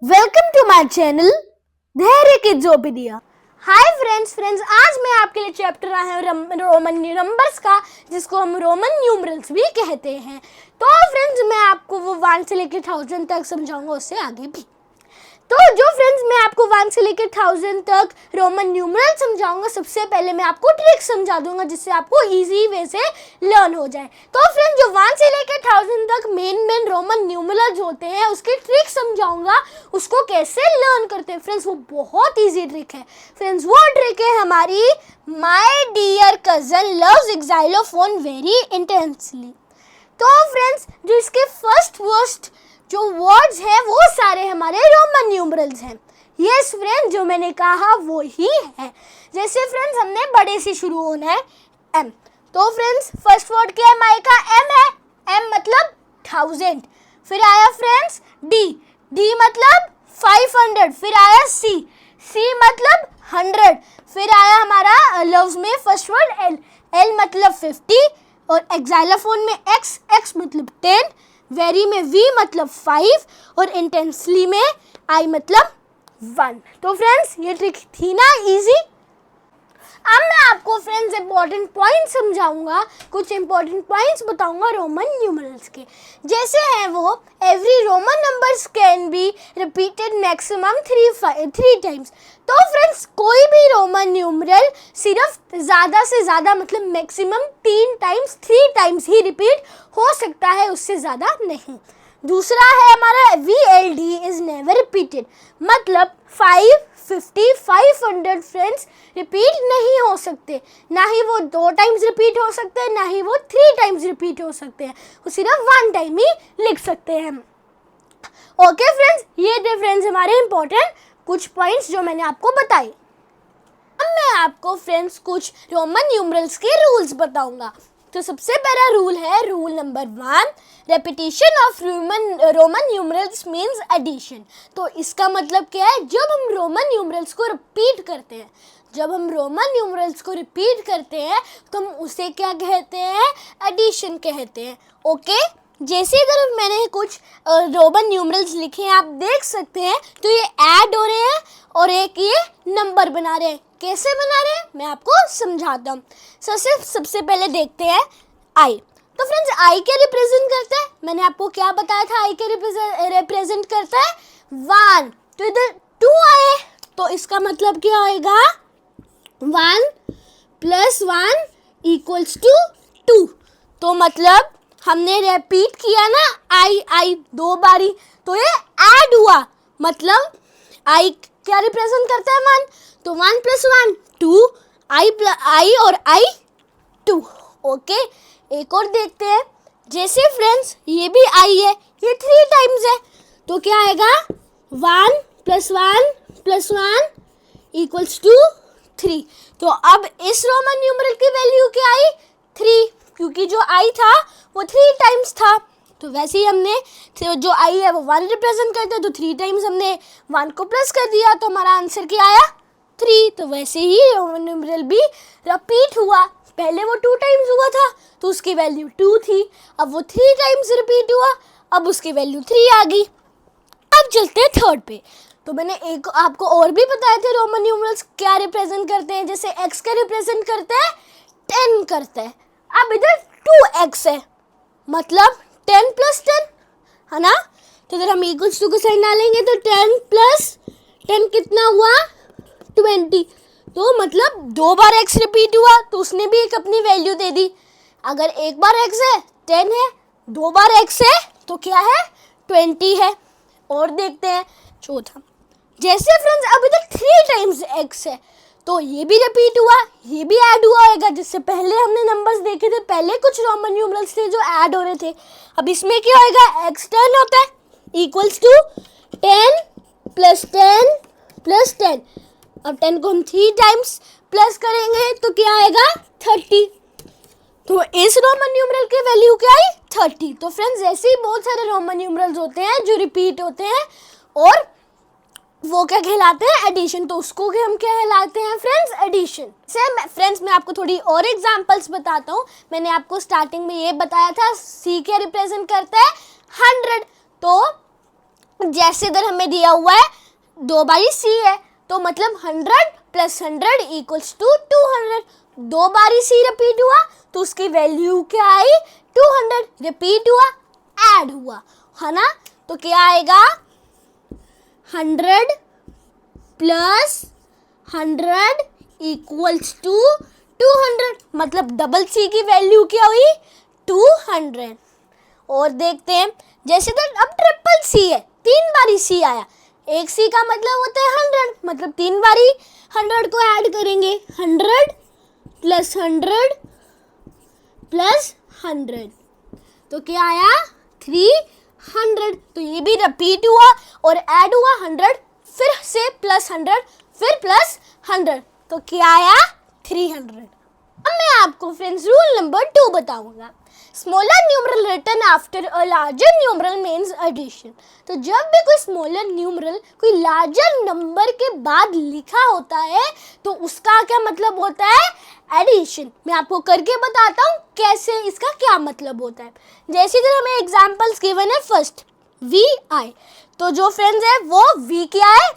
Welcome to my channel धैर्य किड्सोपीडिया। Hi friends, आज मैं आपके लिए चैप्टर आया हूँ रोमन नंबर्स का, जिसको हम रोमन न्यूमरल्स भी कहते हैं। तो फ्रेंड्स, मैं आपको वो 1 से लेकर 1000 तक समझाऊंगा, उससे आगे भी। तो जो फ्रेंड्स, मैं आपको 1 से लेकर 1000 तक रोमन न्यूमरल समझाऊंगा, सबसे पहले मैं आपको ट्रिक समझा दूंगा जिससे आपको इजी वे से लर्न हो जाए। तो फ्रेंड्स, जो 1 से लेकर 1000 तक मेन रोमन न्यूमरल्स होते हैं, उसकी ट्रिक समझाऊंगा, उसको कैसे लर्न करते हैं। फ्रेंड्स, वो बहुत ईजी ट्रिक है। फ्रेंड्स, वो ट्रिक है हमारी my dear cousin loves xylophone very intensely. तो फ्रेंड्स, जो इसके फर्स्ट जो वर्ड्स हैं वो सारे हमारे रोमन न्यूमरल्स हैं। यस फ्रेंड्स, जो मैंने कहा वो ही है। जैसे फ्रेंड्स, हमने बड़े से शुरू होना है, एम। तो फ्रेंड्स, फर्स्ट वर्ड क्या है? माई का एम है। एम मतलब 1000। फिर आया फ्रेंड्स डी। डी मतलब 500। फिर आया सी। सी मतलब 100। फिर आया हमारा लव्स में फर्स्ट वर्ड एल। एल मतलब 50 और एक्साइलोफोन में एक्स। एक्स मतलब 10। वेरी में वी मतलब 5 और इंटेंसली में आई मतलब 1। तो फ्रेंड्स, ये ट्रिक थी ना इजी। अब मैं आपको फ्रेंड्स इंपॉर्टेंट पॉइंट्स समझाऊंगा, कुछ इंपॉर्टेंट पॉइंट्स बताऊंगा रोमन न्यूमरल्स के। जैसे हैं वो, every Roman numbers can be repeated maximum 3 times. तो फ्रेंड्स, कोई भी रोमन न्यूमरल सिर्फ ज़्यादा से ज़्यादा मतलब मैक्सिमम 3 टाइम्स ही रिपीट हो सकता है, उससे ज़्यादा नहीं। दूसरा है हमारा VLD इज नेवर रिपीटेड, मतलब 500 फ्रेंड्स रिपीट नहीं हो सकते। ना ही वो 2 टाइम्स रिपीट हो सकते हैं, ना ही वो 3 टाइम्स रिपीट हो सकते हैं। वो सिर्फ 1 टाइम ही लिख सकते हैं। ओके फ्रेंड्स, ये थे फ्रेंड्स हमारे इंपॉर्टेंट कुछ पॉइंट्स जो मैंने आपको बताए। अब मैं आपको फ्रेंड्स कुछ रोमन न्यूमरल्स के रूल्स बताऊंगा। तो सबसे पहला रूल है rule number 1, repetition of Roman numerals means addition. तो इसका मतलब क्या है? जब हम रोमन न्यूमरल्स को रिपीट करते हैं, तो हम उसे क्या कहते हैं? एडिशन कहते हैं। ओके, जैसे अगर मैंने कुछ रोमन न्यूमरल्स लिखे हैं, आप देख सकते हैं, तो ये ऐड हो रहे हैं और एक ये नंबर बना रहे हैं। कैसे बना रहे हैं मैं आपको समझाता हूँ। सबसे पहले देखते हैं आई। तो फ्रेंड्स, आई क्या रिप्रेजेंट करता है? मैंने आपको क्या बताया था? आई क्या रिप्रेजेंट करता है? 1। तो इधर 2 आए, तो इसका मतलब क्या आएगा? 1 + 1 = 2। तो मतलब हमने रिपीट किया ना आई 2 बारी, तो ये ऐड हुआ। मतलब आई क्या रिप्रेजेंट करता है? 1। तो 1 + 1 2, आई और आई 2। ओके, एक और देखते हैं। जैसे फ्रेंड्स, ये भी आई है, ये 3 टाइम्स है, तो क्या आएगा? 1 + 1 + 1 = 3। तो अब इस रोमन न्यूमरल की वैल्यू क्या आई? 3, क्योंकि जो आई था वो 3 टाइम्स था। तो वैसे ही हमने जो आई है वो 1 रिप्रेजेंट करता है, तो 3 टाइम्स हमने 1 को प्लस कर दिया, तो हमारा आंसर क्या आया? 3। तो वैसे ही रोमन न्यूमरल भी रिपीट हुआ। पहले वो 2 टाइम्स हुआ था, तो उसकी वैल्यू 2 थी। अब वो 3 टाइम्स रिपीट हुआ, अब उसकी वैल्यू 3 आ गई। अब चलते हैं थर्ड पे। तो मैंने एक आपको और भी बताए थे रोमन न्यूमरल्स क्या रिप्रेजेंट करते हैं। जैसे x का रिप्रेजेंट करता है 10 करता है। अब इधर 2x है, मतलब 10 + 10 है ना। तो अगर हम = को साइन डालेंगे तो 10 + 10 कितना हुआ? 20। तो मतलब 2 बार x रिपीट हुआ, तो उसने भी एक अपनी वैल्यू दे दी। अगर एक बार x है 10 है, 2 बार x है तो क्या है? 20 है। और देखते हैं चौथा। जैसे फ्रेंड्स, अब इधर 3 टाइम्स x है, तो ये भी रिपीट हुआ, ये भी ऐड हुआ होगा। जिससे पहले हमने नंबर्स देखे थे, पहले कुछ रोमन न्यूमरल्स थे जो ऐड हो रहे थे। अब इसमें क्या होएगा? x 10 होता है, = 10 + 10 + 10। अब 10 को हम 3 टाइम्स प्लस करेंगे तो क्या आएगा? 30। तो इस रोमन न्यूमरल की वैल्यू क्या आई? 30। तो फ्रेंड्स, ऐसे ही बहुत सारे रोमन न्यूमरल्स होते हैं जो रिपीट होते हैं, और वो क्या कहलाते हैं? एडिशन। तो उसको हम क्या कहलाते हैं फ्रेंड्स? एडिशन। फ्रेंड्स, मैं आपको थोड़ी और एग्जांपल्स बताता हूँ। मैंने आपको स्टार्टिंग में ये बताया था, सी क्या रिप्रेजेंट करता है? 100। तो जैसे इधर हमें दिया हुआ है 2 बारी सी है, तो मतलब 100 प्लस 100 इक्वल्स टू 200। 2 बारी सी रिपीट हुआ तो उसकी वैल्यू क्या आई, 200। रिपीट हुआ, ऐड हुआ, है ना, तो क्या आएगा, 100 प्लस 100 इक्वल्स टू 200, मतलब डबल सी की वैल्यू क्या हुई, 200। और देखते हैं, जैसे तो अब ट्रिपल सी है, 3 बारी सी आया, एक सी का मतलब होता है 100, मतलब 3 बारी 100 को ऐड करेंगे, 100 प्लस 100 प्लस 100, तो क्या आया, 300। तो ये भी रिपीट हुआ और ऐड हुआ 100, फिर से प्लस 100, फिर प्लस 100, तो क्या आया, 300। अब मैं आपको फ्रेंड्स रूल नंबर 2 बताऊंगा। Smaller numeral written after a larger numeral means addition. तो जब भी कोई स्मॉलर न्यूमरल कोई लार्जर नंबर के बाद लिखा होता है तो उसका क्या मतलब होता है, एडिशन। मैं आपको करके बताता हूँ कैसे, इसका क्या मतलब होता है। जैसे इधर हमें एग्जांपल्स गिवन है, फर्स्ट वी आई, तो जो फ्रेंड्स है वो वी क्या है,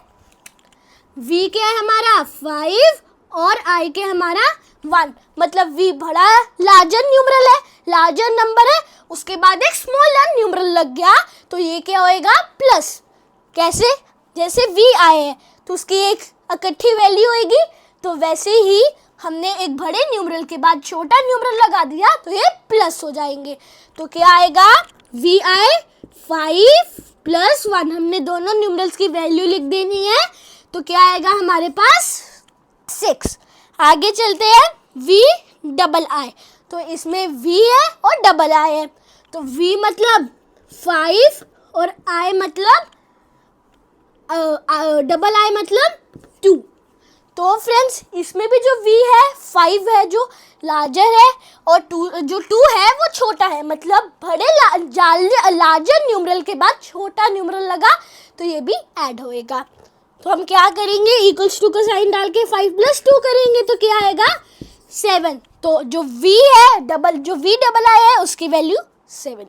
वी क्या है हमारा 5 और आई के हमारा 1, मतलब v बड़ा लार्जर न्यूमरल है, लार्जर नंबर है, उसके बाद एक स्मॉलर न्यूमरल लग गया तो ये क्या होएगा, प्लस। कैसे, जैसे v आए है तो उसकी एक इकट्ठी वैल्यू होगी, तो वैसे ही हमने एक बड़े न्यूमरल के बाद छोटा न्यूमरल लगा दिया तो ये प्लस हो जाएंगे। तो क्या आएगा, v आए 5 प्लस 1, हमने दोनों न्यूमरल्स की वैल्यू लिख देनी है, तो क्या आएगा हमारे पास 6। आगे चलते हैं, v डबल आई, तो इसमें v है और डबल आई है, तो v मतलब 5 और i मतलब डबल आई मतलब 2। तो फ्रेंड्स इसमें भी जो v है 5 है जो लार्जर है और 2 जो 2 है वो छोटा है, मतलब बड़े लार्जर न्यूमरल के बाद छोटा न्यूमरल लगा तो ये भी ऐड होएगा। तो हम क्या करेंगे, इक्वल्स टू का साइन डाल के 5 प्लस 2 करेंगे तो क्या आएगा 7। तो जो v है डबल, जो v डबल आई है उसकी value 7।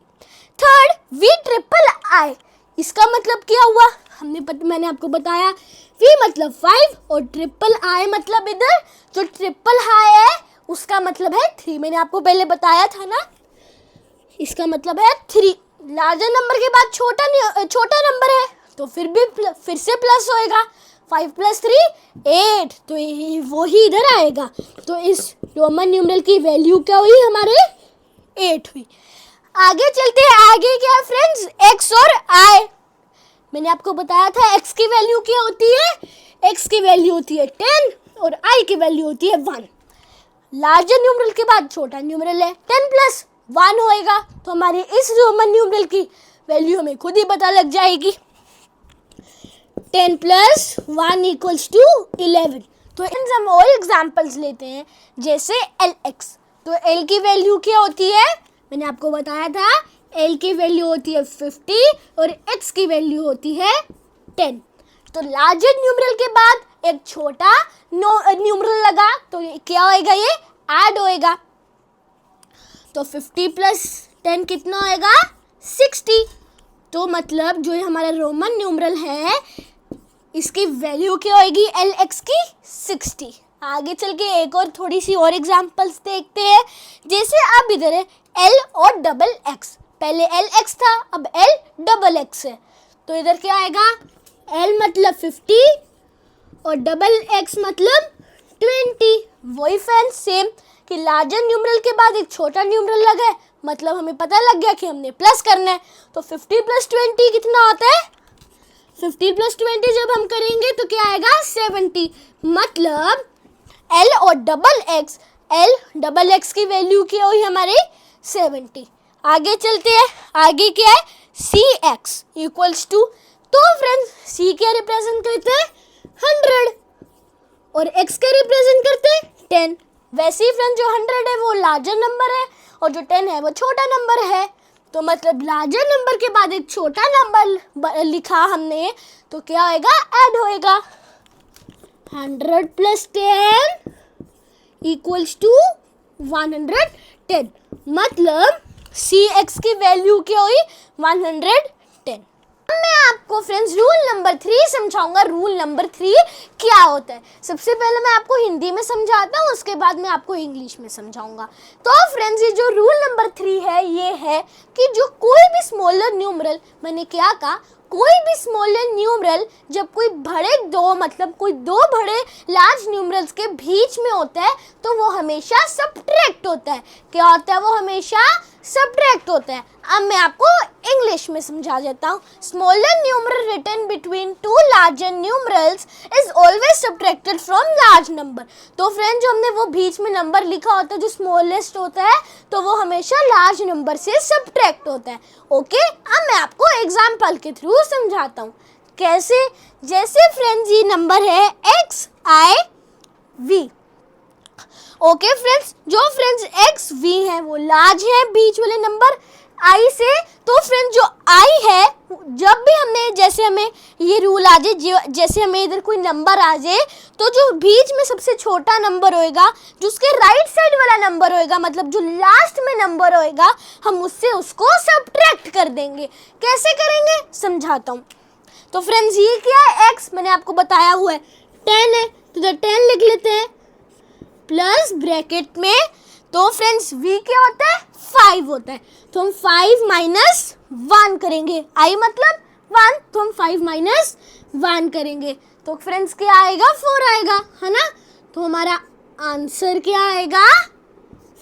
Third v triple I, इसका मतलब क्या हुआ, मैंने आपको बताया v मतलब 5 और ट्रिपल आई मतलब इधर जो ट्रिपल आई है उसका मतलब है 3। मैंने आपको पहले बताया था ना, इसका मतलब है 3। लार्जर नंबर के बाद छोटा नंबर है तो फिर से प्लस होएगा, 5 प्लस 3 8, तो वो ही इधर आएगा। तो इस रोमन न्यूमरल की वैल्यू क्या हुई हमारे, 8 हुई। आगे चलते हैं, आगे क्या है फ्रेंड्स, x और i। मैंने आपको बताया था x की वैल्यू क्या होती है, x की वैल्यू होती है 10 और i की वैल्यू होती है 1। लार्जर न्यूमरल के बाद छोटा न्यूमरल है, 10 प्लस 1 होएगा, तो हमारे इस रोमन न्यूमरल की वैल्यू हमें खुद ही पता लग जाएगी, 10 प्लस 1 इक्वल्स टू 11। तो इन हम और एग्जाम्पल्स लेते हैं, जैसे LX, तो L की वैल्यू क्या होती है, मैंने आपको बताया था L की वैल्यू होती है 50 और X की वैल्यू होती है 10। तो लार्जर न्यूमरल के बाद एक छोटा न्यूमरल लगा तो क्या होएगा, ये ऐड होएगा, तो 50 प्लस 10 कितना होएगा, 60। तो मतलब जो हमारा रोमन न्यूमरल है इसकी वैल्यू क्या होएगी, LX की 60। आगे चल के एक और थोड़ी सी और एग्जांपल्स देखते हैं, जैसे अब इधर है L और डबल X, पहले LX था अब L डबल X है, तो इधर क्या आएगा, L मतलब 50 और डबल X मतलब 20। वही फ्रेंड्स सेम कि लार्जर न्यूमरल के बाद एक छोटा न्यूमरल लगा है, मतलब हमें पता लग गया कि हमने प्लस करना है, तो 50 प्लस 20 कितना होता है, 50 प्लस 20 जब हम करेंगे तो क्या आएगा, 70। मतलब L और डबल X की वैल्यू क्या हुई हमारी, 70। आगे चलते हैं, आगे क्या है, CX इक्वल्स टू, तो फ्रेंड्स C क्या रिप्रेजेंट करते हैं, 100 और X क्या रिप्रेजेंट करते हैं, 10। वैसे ही फ्रेंड्स जो 100 है वो लार्जर नंबर है और जो 10 है वो छोटा नंबर है, तो मतलब लार्जर नंबर के बाद एक छोटा नंबर लिखा हमने तो क्या होएगा, ऐड होएगा, 100 प्लस 10 इक्वल्स टू 110। मतलब CX की वैल्यू क्या हुई, 110। मैं आपको फ्रेंड्स रूल नंबर 3 समझाऊंगा। रूल नंबर 3 क्या होता है? सबसे पहले मैं आपको हिंदी में समझाता हूँ, उसके बाद मैं आपको इंग्लिश में समझाऊंगा। तो फ्रेंड्स ये जो रूल नंबर 3 है ये है कि जो कोई भी स्मॉलर न्यूमरल, मैंने क्या कहा, कोई भी स्मॉलर न्यूमरल जब कोई बड़े दो मतलब कोई दो बड़े लार्ज न्यूमरल्स के बीच में होता है तो वो हमेशा सब्ट्रैक्ट होता है। क्या होता है? वो हमेशा सब्ट्रैक्ट होता है। अब मैं आपको इंग्लिश में समझा देता हूँ। Smaller numeral written between two larger numerals is always subtracted from large number. तो फ्रेंड जो हमने वो बीच में नंबर लिखा होता है जो स्मॉलेस्ट होता है तो वो हमेशा लार्ज नंबर से सब्ट्रैक्ट होता है। ओके, अब मैं आपको एग्जाम्पल के थ्रू समझाता हूँ कैसे। जैसे फ्रेंड्स ये नंबर है XIV। ओके फ्रेंड्स, जो फ्रेंड्स XV है वो लार्ज है बीच वाले नंबर I से। तो फ्रेंड्स जो I है, जब भी हमने जैसे हमें ये रूल आ जाए, जैसे हमें इधर कोई नंबर आ जाए तो जो बीच में सबसे छोटा नंबर होएगा, जो उसके राइट साइड वाला नंबर होएगा, मतलब जो लास्ट में नंबर होएगा, हम उससे उसको सब्ट्रैक्ट कर देंगे। कैसे करेंगे समझाता हूँ। तो फ्रेंड्स ये क्या है? X मैंने आपको बताया हुआ है 10 है, तो इधर 10 लिख लेते हैं प्लस ब्रैकेट में। तो फ्रेंड्स V क्या होता है? 5 होता है। तो हम 5 माइनस 1 करेंगे। I मतलब 1, तो हम 5 माइनस 1 करेंगे तो फ्रेंड्स क्या आएगा? 4 आएगा, है ना। तो हमारा आंसर क्या आएगा?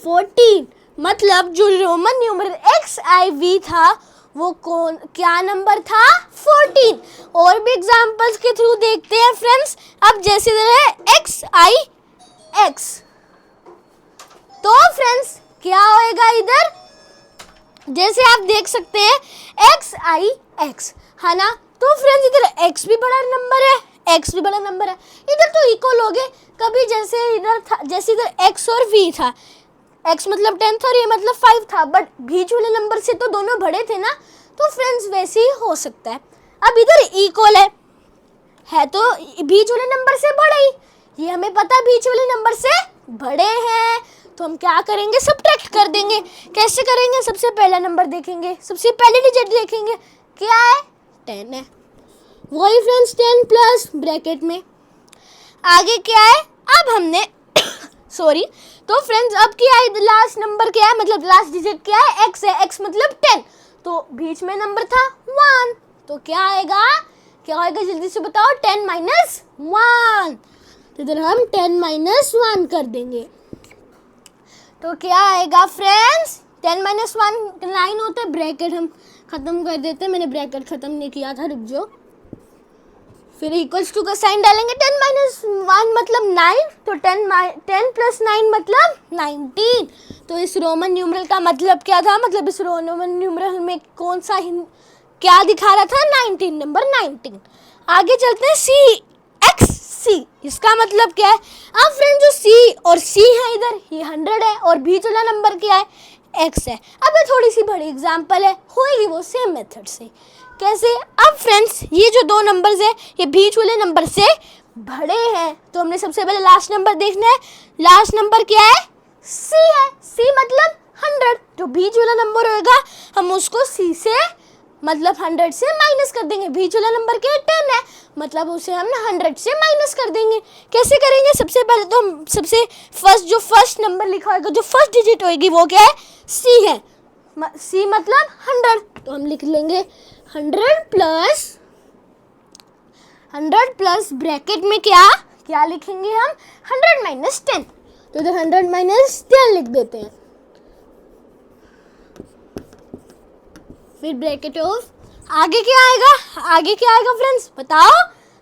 14। मतलब जो रोमन न्यूमरल XIV था वो क्या नंबर था? 14। और भी एग्जांपल्स के थ्रू देखते हैं फ्रेंड्स। अब जैसे इधर है XIX, तो फ्रेंड्स क्या होएगा इधर? जैसे आप देख सकते हैं XIX, है ना। तो फ्रेंड्स इधर X भी बड़ा नंबर है, X भी बड़ा नंबर है, इधर तो इक्वल हो गए। कभी जैसे इधर था, जैसे इधर X और V था, X मतलब 10 था और ये मतलब 5 था, बट बीच वाले नंबर से तो दोनों बड़े थे ना, तो फ्रेंड्स वैसे ही हो सकता है। अब इधर इक्वल है तो बीच वाले नंबर से बड़ा ही, ये हमें पता बीच वाले नंबर से बड़े हैं, तो हम क्या करेंगे? सब्ट्रैक्ट कर देंगे। कैसे करेंगे? सबसे पहला नंबर देखेंगे, सबसे पहले डिजिट देखेंगे, क्या है? 10 है। वही फ्रेंड्स 10 प्लस ब्रैकेट में आगे क्या है? अब हमने सॉरी, तो फ्रेंड्स अब क्या है? लास्ट नंबर क्या है? मतलब लास्ट डिजिट क्या है? X है। X मतलब 10, तो बीच में नंबर था 1, तो क्या आएगा? क्या आएगा जल्दी से बताओ? 10 माइनस 1। तो इधर हम 10 माइनस 1 कर देंगे, तो क्या आएगा फ्रेंड्स? 10 माइनस 1 9 होता है। ब्रैकेट हम खत्म कर देते हैं, मैंने ब्रैकेट खत्म नहीं किया था, रुक जाओ। फिर इक्वल्स टू का साइन डालेंगे। 10 माइनस 1 मतलब 9, तो 10 प्लस 9 मतलब 19। तो इस रोमन न्यूमरल का मतलब क्या था? मतलब इस रोमन न्यूमरल में कौन सा क्या दिखा रहा था? 19, नंबर 19। आगे चलते हैं CXC, इसका मतलब क्या है? अब फ्रेंड जो C और C है इधर, ये 100 है और बीच वाला नंबर क्या है? X है। अब ये थोड़ी सी बड़ी एग्जांपल है, होएगी वो सेम मेथड से। कैसे? अब फ्रेंड्स ये जो दो नंबर्स है ये बीच वाले नंबर से बड़े हैं, तो हमने सबसे पहले लास्ट नंबर देखना है। लास्ट नंबर क्या है? C है। C मतलब 100, जो बीच वाला नंबर होगा हम उसको C से मतलब 100 से माइनस कर देंगे। बीच वाला नंबर क्या है? 10 है, मतलब उसे हम 100 से माइनस कर देंगे। कैसे करेंगे? सबसे पहले तो हम सबसे फर्स्ट नंबर लिखा होगा, जो फर्स्ट डिजिट होगी वो क्या है? C है। C मतलब 100, तो हम लिख लेंगे 100 प्लस ब्रैकेट में क्या लिखेंगे हम? 100 माइनस 10, तो इधर 100 माइनस 10 लिख देते हैं। फिर ब्रैकेट ऑफ आगे क्या आएगा? आगे क्या आएगा फ्रेंड्स बताओ?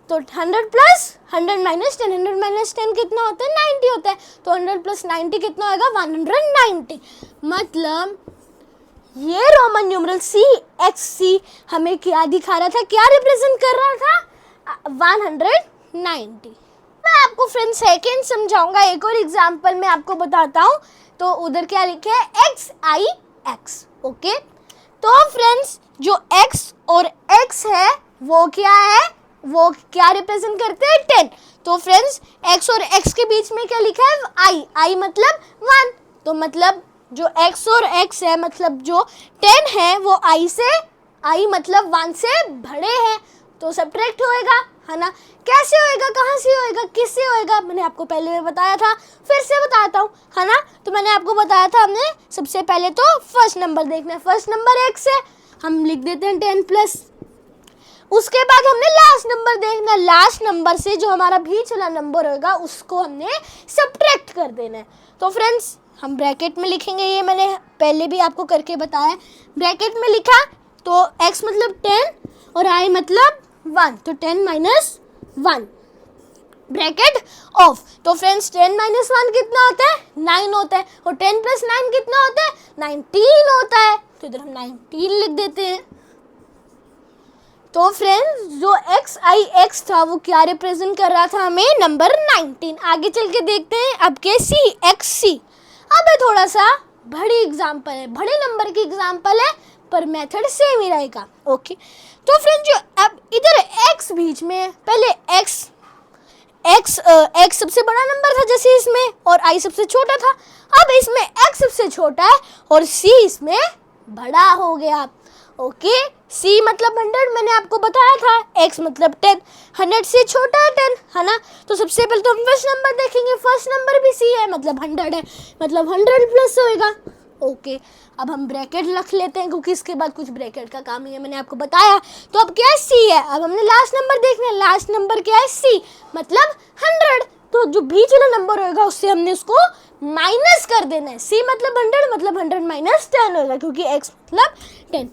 तो 100 प्लस 100 माइनस 10, 100 माइनस 10 कितना होता है? 90 होता है, तो 100 प्लस 90 कितना होगा? 190। मतलब ये रोमन न्यूमरल CXC हमें क्या दिखा रहा था? क्या रिप्रेजेंट कर रहा था? 190। मैं आपको फ्रेंड्स सेकेंड समझाऊंगा, एक और एग्जांपल मैं आपको बताता हूँ। तो उधर क्या लिखे है? XIX। ओके, तो फ्रेंड्स जो X और X है वो क्या है? वो क्या रिप्रेजेंट करते हैं? 10। तो फ्रेंड्स X और X के बीच में क्या लिखा है? I मतलब 1, तो मतलब जो X और X है मतलब जो 10 है वो I से आई मतलब 1 से बड़े हैं तो सब्ट्रैक्ट होएगा, है ना। कैसे होएगा, कहाँ से होएगा, किससे होएगा, मैंने आपको पहले में बताया था, फिर से बताता हूँ, है ना। तो मैंने आपको बताया था, हमने सबसे पहले तो फर्स्ट नंबर देखना है, फर्स्ट नंबर x है, हम लिख देते हैं 10 प्लस। उसके बाद हमने लास्ट नंबर देखना, लास्ट नंबर से जो हमारा बीच वाला नंबर होगा उसको हमने सब्ट्रैक्ट कर देना है। तो फ्रेंड्स हम ब्रैकेट में लिखेंगे, ये मैंने पहले भी आपको करके बताया। ब्रैकेट में लिखा तो x मतलब 10 और i मतलब 1, तो 10 माइनस 1 ब्रैकेट ऑफ। तो फ्रेंड्स 10 माइनस 1 कितना होता है, 9 होता है, और 10 प्लस 9 कितना होता है, 19 होता है। तो इधर हम 19 लिख देते हैं। तो फ्रेंड्स जो x था वो क्या रिप्रेजेंट कर रहा था हमें, नंबर 19। आगे चल के देखते हैं अब के x। अब है थोड़ा सा बड़ी एग्जाम्पल है, बड़े नंबर की एग्जाम्पल है, पर मेथड सेम ही रहेगा। ओके, तो फ्रेंड्स जो अब इधर x बीच में, पहले x सबसे बड़ा नंबर था जैसे इसमें, और i सबसे छोटा था। अब इसमें x सबसे छोटा है और c इसमें बड़ा हो गया। ओके, c मतलब 100, मैंने आपको बताया था, x मतलब 10, 100 से छोटा है 10, है ना। तो सबसे पहले तो हम फर्स्ट नंबर देखेंगे, फर्स्ट नंबर भी c है मतलब 100 है, मतलब 100 प्लस होएगा। ओके, अब हम ब्रैकेट रख लेते हैं क्योंकि इसके बाद कुछ ब्रैकेट का काम नहीं है, मैंने आपको बताया। तो अब क्या है, c है। अब हमने लास्ट नंबर देखना है, लास्ट नंबर क्या है, c मतलब 100। तो जो बीच वाला नंबर होगा उससे हमने उसको माइनस कर देना है, c मतलब 100 मतलब 100 माइनस 10 होगा, क्योंकि x मतलब 10।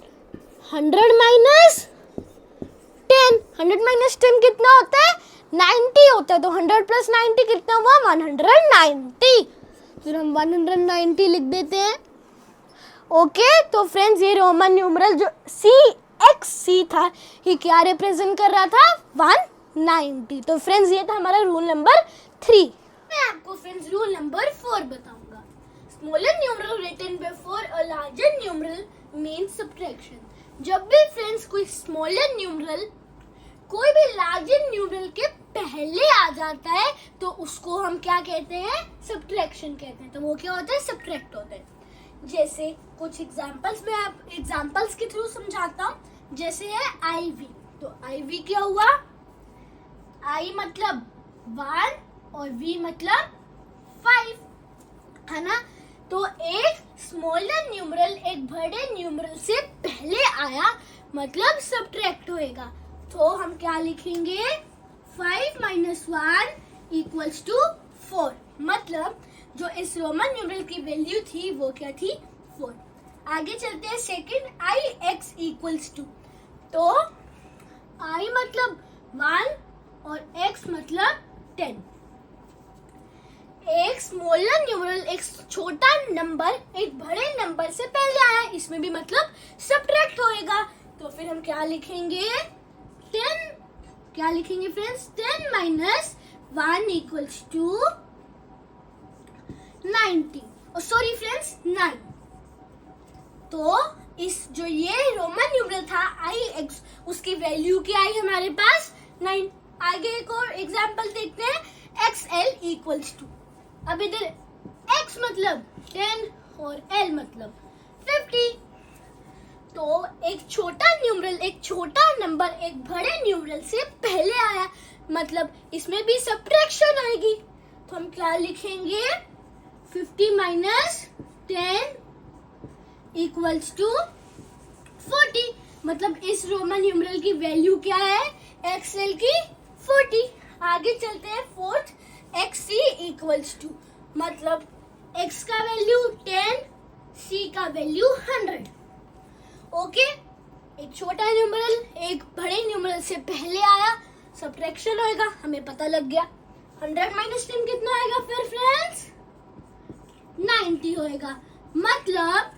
100 माइनस 10, 100 माइनस 10 कितना होता है, 90 होता है। तो 100 प्लस 90 कितना हुआ, 190। फिर हम 190 लिख देते हैं। ओके, तो फ्रेंड्स ये रोमन न्यूमरल जो c था, ये क्या रिप्रेजेंट कर रहा था, 190। तो फ्रेंड्स ये था हमारा रूल नंबर 3। मैं आपको फ्रेंड्स रूल नंबर 4 बताऊंगा। Smaller numeral written before a larger numeral means subtraction. जब भी फ्रेंड्स कोई स्मॉलर न्यूमरल कोई भी लार्जर न्यूमरल के पहले आ जाता है तो उसको हम क्या कहते हैं, सब्ट्रैक्शन कहते हैं। तो वो क्या होता है, सब्ट्रैक्ट होता है। जैसे कुछ एग्जांपल्स में आप एग्जांपल्स के थ्रू समझाता हूँ। जैसे है IV, तो IV क्या हुआ, I मतलब 1 और V मतलब 5, है ना। तो एक स्मॉलर न्यूमरल एक बड़े न्यूमरल से पहले आया मतलब सब्ट्रैक्ट होएगा। तो हम क्या लिखेंगे, 5 माइनस 1 इक्वल्स टू 4, मतलब जो इस रोमन न्यूमरल की वैल्यू थी वो क्या थी, 4। आगे चलते हैं सेकंड, IX इक्वल्स टू, तो I मतलब 1 और X मतलब 10। एक स्मॉलर न्यूमरल एक छोटा नंबर एक बड़े नंबर से पहले आया, इसमें भी मतलब सब्ट्रैक्ट होएगा। तो फिर हम क्या लिखेंगे, 10, क्या लिखेंगे friends, 10 minus 1 equals to 90, sorry friends 9। तो इस जो ये रोमन न्यूमरल था IX, उसकी वैल्यू क्या आई हमारे पास, 9। आगे एक और एग्जांपल देखते हैं, XL इक्वल्स टू, अब इधर x मतलब 10 और l मतलब 50। तो एक छोटा न्यूमरल एक छोटा नंबर एक बड़े न्यूमरल से पहले आया, मतलब इसमें भी सब्ट्रैक्शन आएगी। तो हम क्या लिखेंगे, 50 माइनस 10 इक्वल्स टू 40, मतलब इस रोमन न्यूमरल की वैल्यू क्या है, XL की 40। आगे चलते हैं फोर्थ, XC इक्वल्स टू, मतलब x का वैल्यू 10, c का वैल्यू 100। ओके, एक छोटा न्यूमरल एक बड़े न्यूमरल से पहले आया, सब्ट्रैक्शन होएगा, हमें पता लग गया। 100 माइनस 10 कितना आएगा फिर फ्रेंड्स, 90 होएगा, मतलब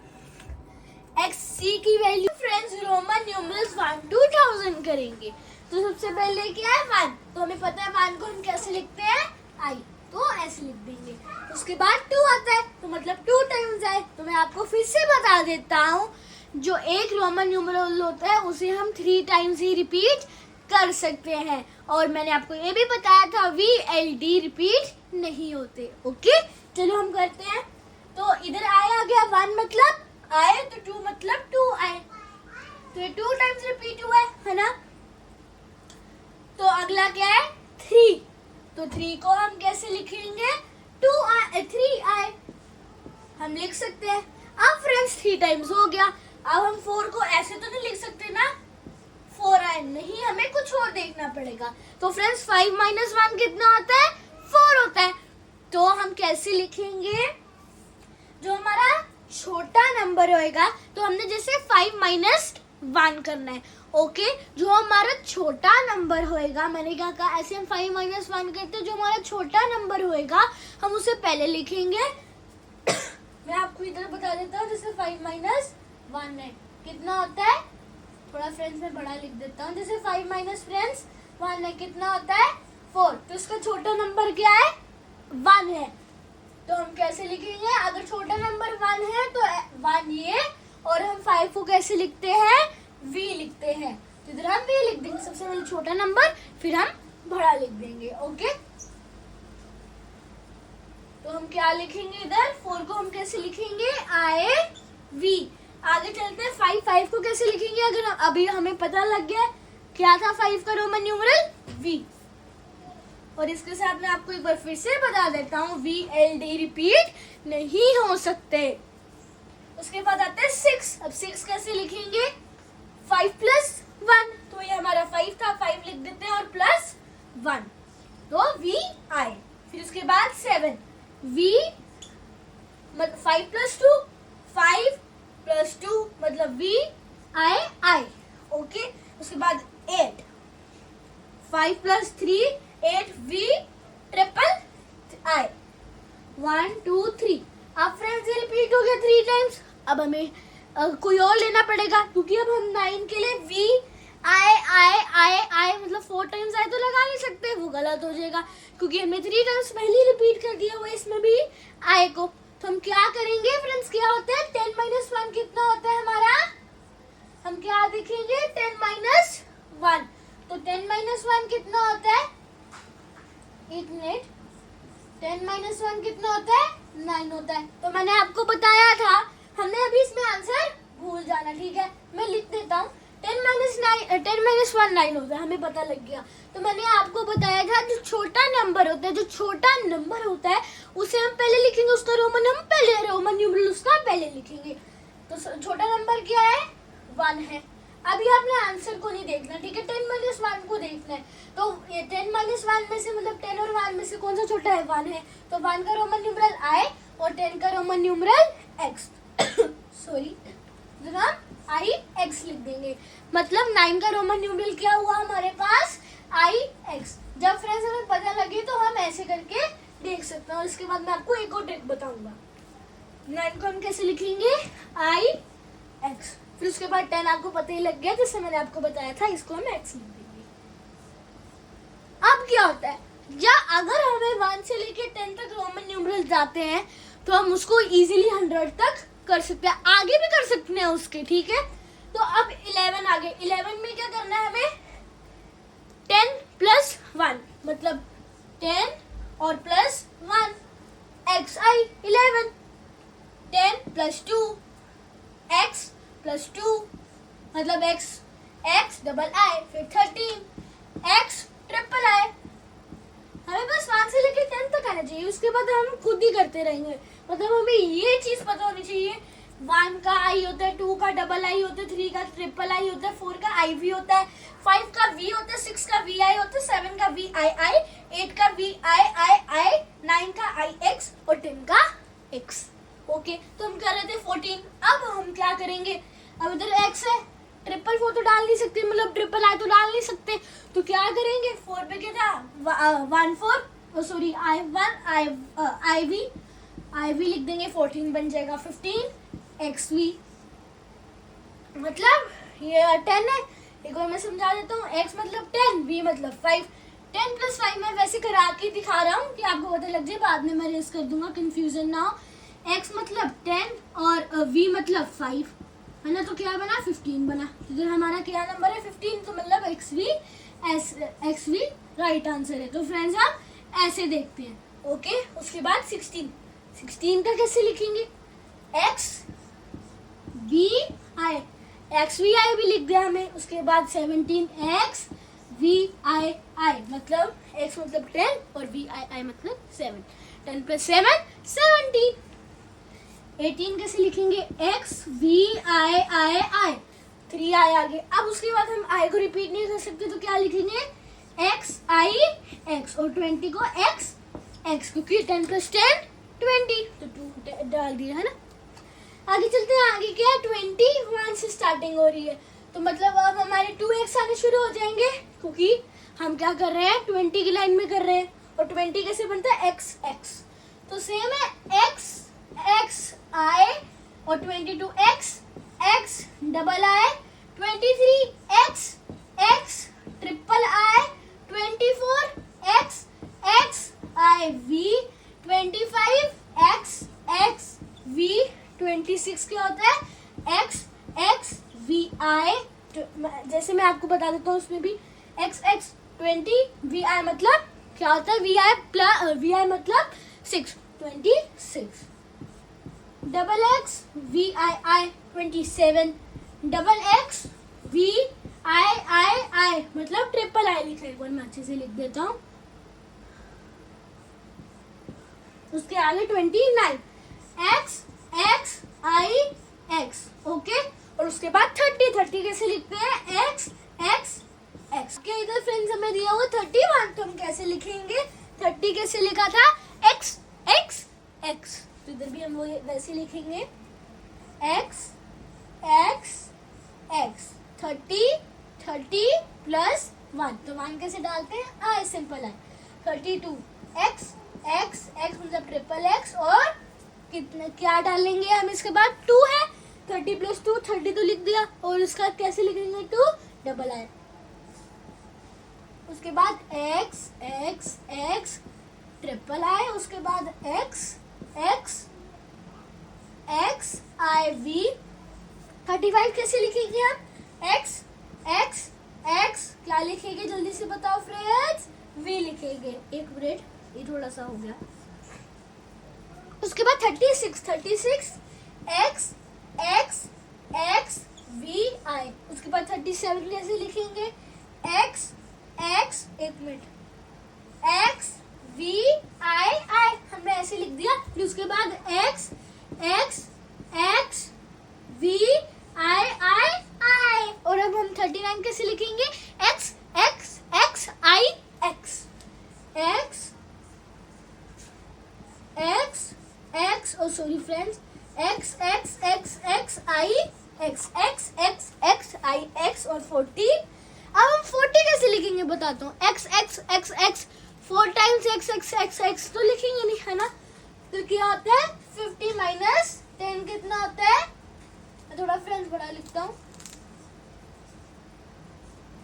XC की value friends Roman numerals 1 to 1000 करेंगे। तो सबसे पहले क्या है 1, तो हमें पता है 1 को हम कैसे लिखते हैं, I, तो ऐसे लिख देंगे। उसके बाद 2 आता है, तो मतलब 2 टाइम्स आए। तो मैं आपको फिर से बता देता हूँ, जो एक रोमन न्यूमरल होता है उसे हम 3 टाइम्स ही रिपीट कर सकते हैं, और मैंने आपको ये भी बताया था VLD रिपीट नहीं होते। ओके, चलो हम करते हैं। तो इधर आए आ गया 1 मतलब आए, तो 2 मतलब 2 आए, तो ये 2 टाइम्स रिपीट हुआ है ना। तो अगला क्या है 3, तो 3 को हम कैसे लिखेंगे 3i हम लिख सकते हैं। अब फ्रेंड्स 3 टाइम्स हो गया, अब हम 4 को ऐसे तो नहीं लिख सकते ना 4i, नहीं हमें कुछ और देखना पड़ेगा। तो फ्रेंड्स 5 - 1 कितना होता है 4 होता है। तो हम कैसे लिखेंगे, जो हमारा छोटा नंबर होएगा, तो हमने जैसे 5 - 1 करना है। ओके, जो हमारा छोटा नंबर होएगा, मैंने क्या कहा ऐसे हम 5 - 1 करते हैं, जो हमारा छोटा नंबर होएगा हम उसे पहले लिखेंगे। मैं आपको इधर बता देता हूँ, जैसे 5 - 1 है कितना होता है, थोड़ा फ्रेंड्स में बड़ा लिख देता हूँ, जैसे 5 - फ्रेंड्स 1 है कितना होता है 4, तो इसका छोटा नंबर क्या है 1 है। तो हम कैसे लिखेंगे, अगर छोटा नंबर 1 है तो 1 ये, और हम 5 को कैसे लिखते हैं v लिखते हैं, तो इधर हम v लिख देंगे, सबसे पहले छोटा नंबर फिर हम बड़ा लिख देंगे। ओके, तो हम क्या लिखेंगे इधर 4 को हम कैसे लिखेंगे i v। आगे चलते हैं 5 को कैसे लिखेंगे, अगर अभी हमें पता लग गया क्या था 5 का रोमन न्यूमरल v। और इसके साथ मैं आपको एक बार फिर से बता देता हूँ VLD रिपीट नहीं हो सकते। उसके बाद आते हैं 6, अब 6 कैसे लिखेंगे 5 + 1, तो ये हमारा 5 था, 5 लिख देते हैं और +1, तो VI। फिर उसके बाद 7 V 5 + 2, 5 + 2 मतलब VII। ओके, उसके बाद 8 5 + 3 8 V III 1 2 3। अब फ्रेंड्स ये रिपीट हो गया 3 टाइम्स। अब हमें कोई और लेना पड़ेगा, क्योंकि अब हम 9 के लिए VI मतलब 4 टाइम्स आए तो लगा नहीं सकते, वो गलत हो जाएगा, क्योंकि हमने 3 टाइम्स पहले रिपीट कर दिया हुआ इसमें भी I को। तो हम क्या करेंगे फ्रेंड्स, क्या होता है 10 - 1 कितना होता है हमारा, हम क्या देखेंगे 10 - 1, तो 10 - 1 कितना होता है, एक मिनट, 10 - 1 कितना होता है 9 होता है। तो मैंने आपको बताया था, हमने अभी इसमें आंसर भूल जाना, ठीक है मैं लिख देता हूँ 10 - 1 9 होता है, हमें पता लग गया। तो मैंने आपको बताया था जो छोटा नंबर होता है, जो छोटा नंबर होता है उसे हम पहले लिखेंगे, उसका रोमन हम पहले रोमन न्यूमरल उसका पहले लिखेंगे। तो छोटा नंबर क्या है 1 है। अभी आपने आंसर को नहीं देखना, ठीक है 10 - 1 को देखना है। तो ये 10 - 1 में से मतलब 10 और 1 में से कौन सा छोटा है 1 है, तो 1 का रोमन न्यूमरल I और 10 का रोमन न्यूमरल X सॉरी, तो हम IX लिख देंगे, मतलब 9 का रोमन न्यूमरल क्या हुआ हमारे पास IX। जब फ्रेंड्स हमें पता लगे तो हम ऐसे करके देख सकते हैं। और इसके बाद मैं आपको एक और ट्रिक बताऊंगा, 9 को हम कैसे लिखेंगे IX, फिर उसके बाद 10 आपको पता ही लग गया, जैसे मैंने आपको बताया था इसको हम X लिख देंगे। अब क्या होता है, या अगर हमें 1 से लेके 10 तक रोमन न्यूमरल जाते हैं तो हम उसको इजीली 100 तक कर सकते हैं, आगे भी कर सकते हैं उसके, ठीक है। तो अब 11 आ गए, 11 में क्या करना है हमें 10 + 1 मतलब 10 और +1 XI 11, 10 + 2 X + 2 मतलब X डबल I, फिर 13 X ट्रिपल I। हमें बस 1 से लेकर 10 तक आना चाहिए, उसके बाद हम खुद ही करते रहेंगे। मतलब हमें ये चीज पता होनी चाहिए 1 का I होता है, 2 का डबल I होता है, 3 का ट्रिपल I होता है, 4 का IV होता है, 5 का V होता है, 6 का VI होता है, 7 का VII, 8 का VIII, 9 का IX और 10 का X। ओके, तो हम कर रहे थे 14। अब हम क्या करेंगे, अब इधर X है, 4 तो डाल नहीं सकते, मतलब ट्रिपल I तो डाल नहीं सकते, तो क्या करेंगे 4 पे क्या था 1 4 सॉरी IV लिख देंगे, 14 बन जाएगा 15 XV, मतलब ये 10 है। एक बार मैं समझा देता हूँ, X मतलब 10, V मतलब 5, 10 + 5 मैं वैसे करा के दिखा रहा हूँ कि आपको पता लग जाए, बाद में मैं रेस कर दूंगा, कंफ्यूजन ना हो। X मतलब 10 और V मतलब 5 है ना, तो क्या बना 15 बना। इधर हमारा क्या नंबर है 15, तो मतलब XV राइट आंसर है। तो फ्रेंड्स हम ऐसे देखते हैं। ओके, उसके बाद 16 का कैसे लिखेंगे, XVI एक्स वी आई भी लिख दिया हमें। उसके बाद 17x VII मतलब x मतलब 10 और VII मतलब 7। 10 + 7 17। 18 कैसे लिखेंगे? x VII 3 i आगे। अब उसके बाद हम i को रिपीट नहीं कर सकते तो क्या लिखेंगे? XI और 20 को x क्योंकि 10 + 10 20 तो 2 डाल दिया है ना। आगे चलते हैं। आगे क्या है? 21 से स्टार्टिंग हो रही है तो मतलब अब हमारे 2x आने शुरू हो जाएंगे क्योंकि हम क्या कर रहे हैं? 20 की लाइन में कर रहे हैं। और 20 कैसे बनता है? x तो सेम है x I और 22x double I 23x triple I 24x IV 25x V 26 क्या होता है? x VI जैसे मैं आपको बता देता हूँ उसमें भी x 20 VI मतलब क्या होता है? VI मतलब 6 26। Double x VII 27 double x VII मतलब ट्रिपल I लिखा है। एक बार मैं अच्छे से लिख देता हूँ। उसके आगे 29 x ओके। और उसके बाद 30 कैसे लिखते हैं? x क्या इधर फ्रेंड्स हमें दिया हुआ 31 तो हम कैसे लिखेंगे? 30 कैसे लिखा था? x तो इधर भी हम वो वैसे लिखेंगे x 30 प्लस 1 तो 1 कैसे डालते हैं? I सिंपल है। 32 x मतलब ट्रिपल x और कितना क्या डालेंगे हम इसके बाद? 2 है। 30 + 2 30 तो लिख दिया और इसका कैसे लिखेंगे? 2 डबल I। उसके बाद x ट्रिपल I उसके बाद x IV 35 कैसे लिखेंगे हम? x क्या लिखेंगे? जल्दी से बताओ फ्रेंड्स। V लिखेंगे। एक मिनट ये थोड़ा सा हो गया। उसके बाद 36 x VI उसके बाद 37 कैसे लिखेंगे? x एक मिनट x VII हमने ऐसे लिख दिया। फिर उसके बाद x VII और अब हम 39 कैसे लिखेंगे? x oh sorry friends x और 40। अब हम 40 कैसे लिखेंगे बताता हूँ। x 4 टाइम्स x तो लिखेंगे नहीं है ना। तो क्या होता है? 50 माइनस 10 कितना होता है? मैं थोड़ा फ्रेंड्स बड़ा लिखता हूँ।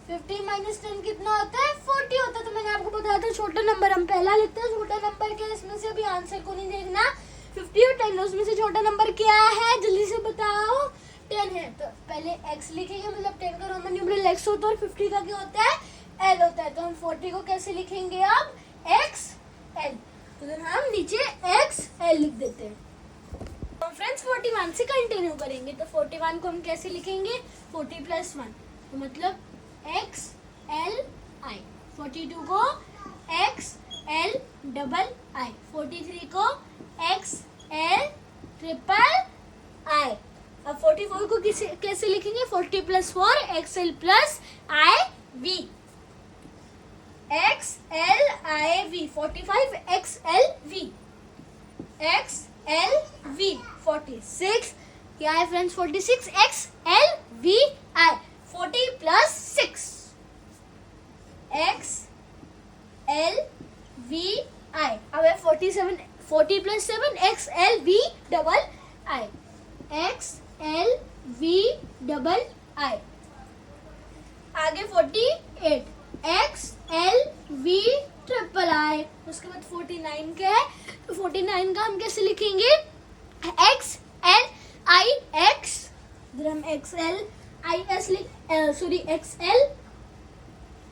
50 माइनस 10 कितना होता है? 40 होता है। तो मैंने आपको बताया था छोटा नंबर हम पहला लिखते हैं। छोटा नंबर के इसमें से भी आंसर को नहीं देखना। 50 और 10 उसमें से छोटा नंबर क्या है? जल्दी से बताओ। 10 है तो पहले x लिखेंगे मतलब 10 का रोमन न्यूमरल x होता है और 50 का क्या होता है? L होता है। तो हम 40 को कैसे लिखेंगे अब? XL तो हम नीचे XL लिख देते हैं। तो फ्रेंड्स 41 से कंटिन्यू करेंगे तो 41 को हम कैसे लिखेंगे? 40 + 1 तो मतलब XLI। 42 को XL डबल I। 43 को XL ट्रिपल I। अब 44 को कैसे लिखेंगे? 40 + 4 XL + IV XLIV 45 XLV 46 क्या है फ्रेंड्स? 46 XLVI 40 + 6 XLVI। अब है 47 40 + 7 XLV डबल I XLVII। आगे 48 XLV ट्रिपल I। उसके बाद 49 क्या है? तो 49 का हम कैसे लिखेंगे? XLIX इधर हम XLIX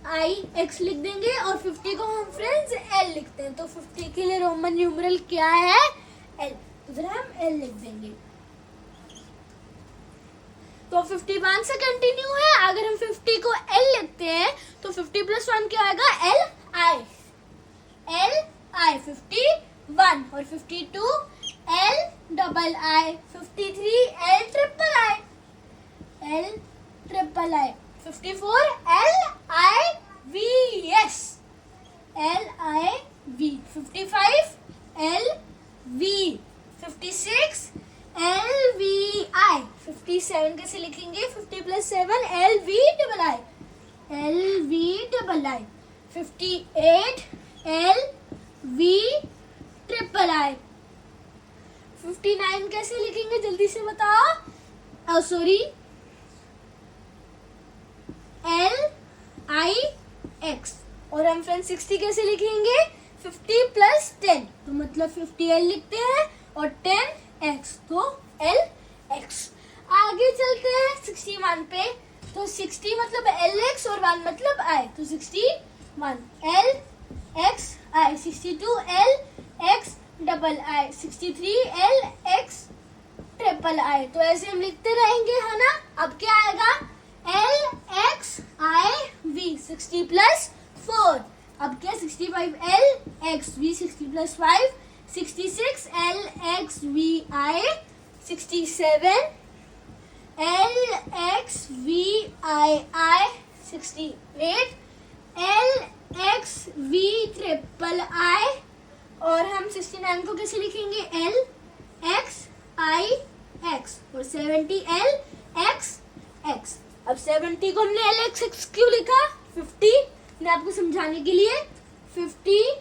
XLIX लिख देंगे और 50 को हम फ्रेंड्स L लिखते हैं। तो 50 के लिए रोमन न्यूमरल क्या है? L। इधर हम L लिख देंगे। तो 51 से कंटिन्यू है। अगर हम 50 को L लिखते हैं तो 50 + 1 क्या आएगा? Li 51 और 52 L double I 53 L triple I 54 LIVS 55 LV 56 LVI 57 कैसे लिखेंगे? 50 + 7 LVII 58 LVIII 59 कैसे लिखेंगे? जल्दी से बताओ। Sorry, LIX। और हम फ्रेंड्स 60 कैसे लिखेंगे? 50 + 10, तो मतलब 50L लिखते हैं और 10X, तो LX। आगे चलते हैं 61 पे। तो 60 मतलब LX और 1 मतलब I, तो 61 LX I 62 LX double I 63 LX triple I। तो ऐसे हम लिखते रहेंगे, है ना। अब क्या आएगा? LXIV 60 + 4। अब क्या? 65 LXV 60 + 5 66 LXVI 67 LXVII 68 LXVIII। और हम 69 को कैसे लिखेंगे? LXIX और 70 LXX। अब 70 को हमने LXX क्यों लिखा? 50 ने आपको समझाने के लिए 50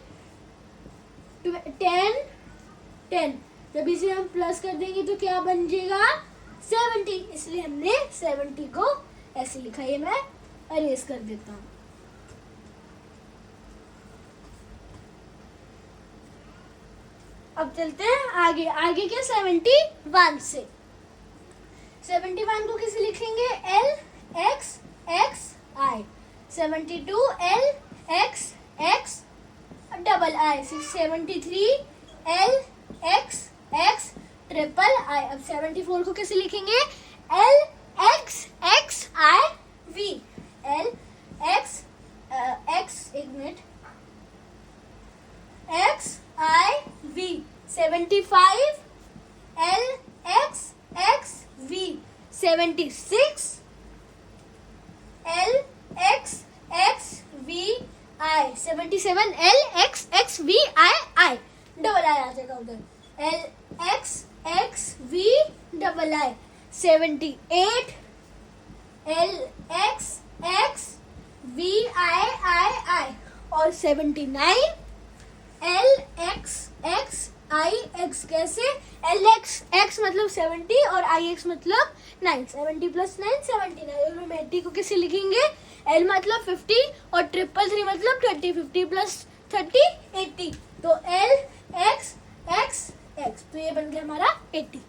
10 जब इसे हम प्लस कर देंगे तो क्या बन जाएगा? 70, इसलिए हमने 70 को ऐसे लिखा। ये मैं अरेज कर देता हूँ। अब चलते हैं आगे। आगे क्या? 71 से। 71 को कैसे लिखेंगे? LXXI 72 LXX double I 73 LXX triple I। अब 74 को कैसे लिखेंगे? LXXIV LXX एक minute XIV 75 LXXV 76 LXXVI 77 LXXVII double I आ जाएगा उधर। LXXV डबल I 78 LXXVII और 79 LXXIX। कैसे? LXX मतलब 70 और IX मतलब 9। 70 + 9 79। और हम 80 को कैसे लिखेंगे? L मतलब 50 और 333 मतलब 20। 50 + 30 80, तो LXXX। तो ये बन गया हमारा 80।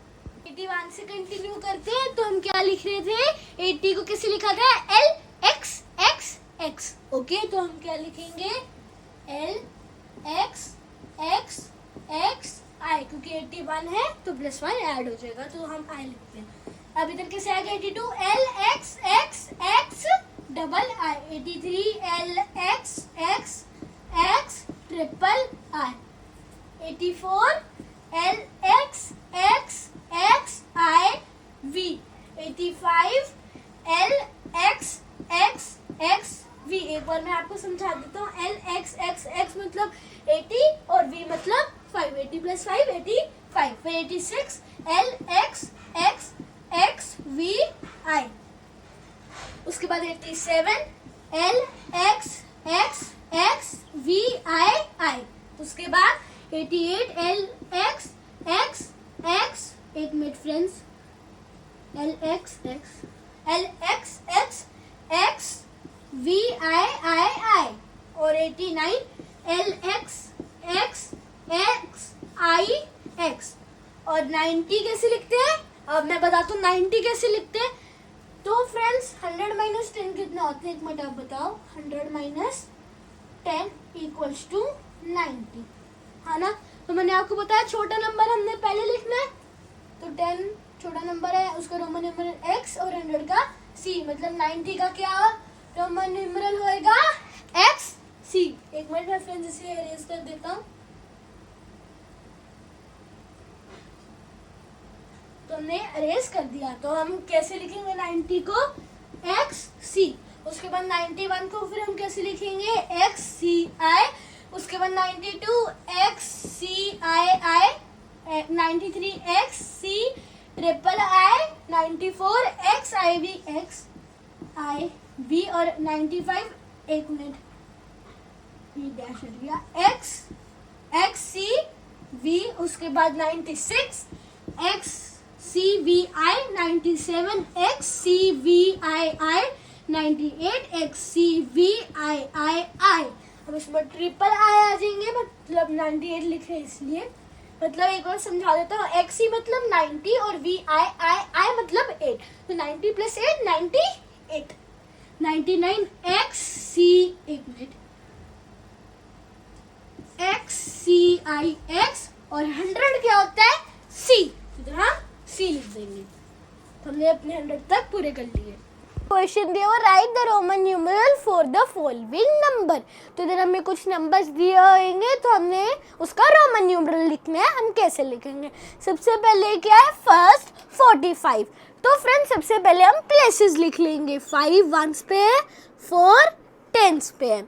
81 से कंटिन्यू करते हैं। तो हम क्या लिख रहे थे? 80 को कैसे लिखा था? LXXX। ओके, तो हम क्या लिखेंगे? LXXXI, क्योंकि 81 है तो +1 ऐड हो जाएगा, तो हम I लिखते हैं। अब इधर कैसे आएगा? 82 LXXX double I 83 LXXX triple I 84 LXXXIV 85 LXXXV। एक बार मैं आपको समझा देता हूँ। LXXX मतलब 80 और V मतलब 5। 80 + 5 85। फिर 86 LXXXVI। उसके बाद 87 LXXXVII। उसके बाद 88 LXXX एक मिनट फ्रेंड्स LXXXVII और 89 LXXXIX और 90 कैसे लिखते हैं? अब मैं बताता हूँ 90 कैसे लिखते हैं। तो फ्रेंड्स 100 - 10 कितना होता है? एक मिनट आप बताओ। 100 - 10 = 90, है ना। तो मैंने आपको बताया छोटा नंबर हमने पहले लिखना है, तो 10 छोटा नंबर है उसका रोमन न्यूमरल x और 100 का c, मतलब 90 का क्या रोमन न्यूमरल होएगा x c। एक मिनट मैं फ्रेंड्स इसे अरेंज कर देता हूँ। तो हमने अरेंज कर दिया, तो हम कैसे लिखेंगे 90 को x c, उसके बाद 91 को फिर हम कैसे लिखेंगे x c i, उसके बाद 92 x c i i, 93 x c triple i, 94 x i v x i v और 95 एक मिनट ये डैश हट गया x x c v, उसके बाद 96 x c v i, 97 x c v i i, 98 x c v i i i। अब इसमें triple I आ जाएंगे, मतलब 98 लिखे इसलिए, मतलब एक बार समझा देता हूँ। x c मतलब 90 और v i i i मतलब 8, तो 90 प्लस 8 98, 99 x c, एक minute x c i x और 100 क्या होता है c, तो हम c लिख देंगे। तो हमने अपने 100 तक पूरे कर लिए। क्वेश्चन दिया हुआ right the Roman numeral for the following number, तो इधर हमें कुछ नंबर्स दिए होंगे तो हमने उसका रोमन न्यूमरल लिखना है। हम कैसे लिखेंगे, सबसे पहले क्या है फर्स्ट 45, तो फ्रेंड्स सबसे पहले हम प्लेसेस लिख लेंगे, 5 वंस पे है, 4 टेंस पे है।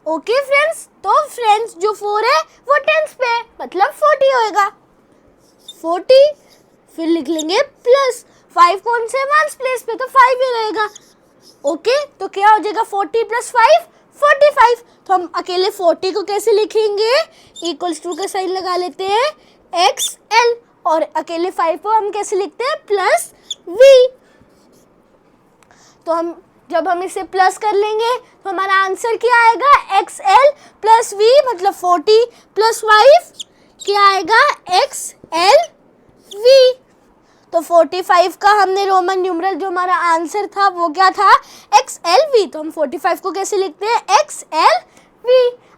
ओके फ्रेंड्स, तो फ्रेंड्स जो 4 है वो टेंस पे है, मतलब 40 होएगा 40, फिर लिख लेंगे प्लस 5 कौन से वंस प्लेस पे, तो 5 ही रहेगा। ओके, तो क्या हो जाएगा 40 प्लस 5 45, तो हम अकेले 40 को कैसे लिखेंगे, इक्वल्स टू का साइन लगा लेते हैं XL, और अकेले 5 को हम कैसे लिखते हैं प्लस V। तो हम जब हम इसे प्लस कर लेंगे तो हमारा आंसर क्या आएगा XL प्लस V, मतलब 40 प्लस 5 क्या आएगा XL V। तो 45 का हमने रोमन न्यूमरल जो हमारा आंसर था वो क्या था XLV, तो हम 45 को कैसे लिखते हैं XLV।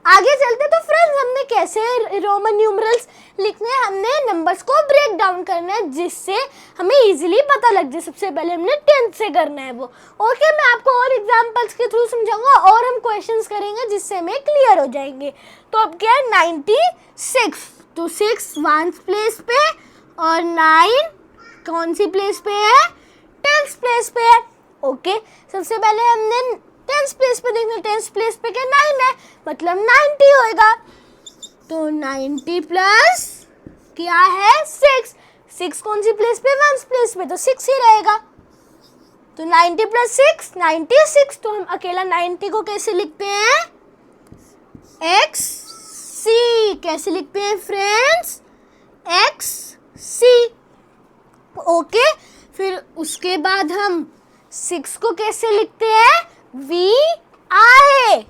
आगे चलते तो फ्रेंड्स हमने कैसे रोमन न्यूमरल्स लिखने हैं, हमने नंबर्स को ब्रेक डाउन करना है जिससे हमें इजीली पता लग जाए। सबसे पहले हमने 10 से करना है वो। ओके, मैं आपको और एग्जांपल्स के थ्रू समझाऊंगा और हम क्वेश्चंस करेंगे जिससे हमें क्लियर हो जाएंगे। तो अब क्या है 96, तो 6 वंस प्लेस पे और 9 कौन सी प्लेस पे है टेंस प्लेस पे है। ओके, सबसे पहले हमने टेंस प्लेस पे देखना, टेंस प्लेस पे क्या 9 है, मतलब 90 होएगा। तो 90 प्लस क्या है 6, 6 कौन सी प्लेस पे वंस प्लेस पे, तो 6 ही रहेगा। तो 90 प्लस 6 96, तो हम अकेला 90 को कैसे लिखते हैं XC, कैसे लिखते हैं फ्रेंड्स XC। ओके, फिर उसके बाद हम 6 को कैसे लिखते हैं VI,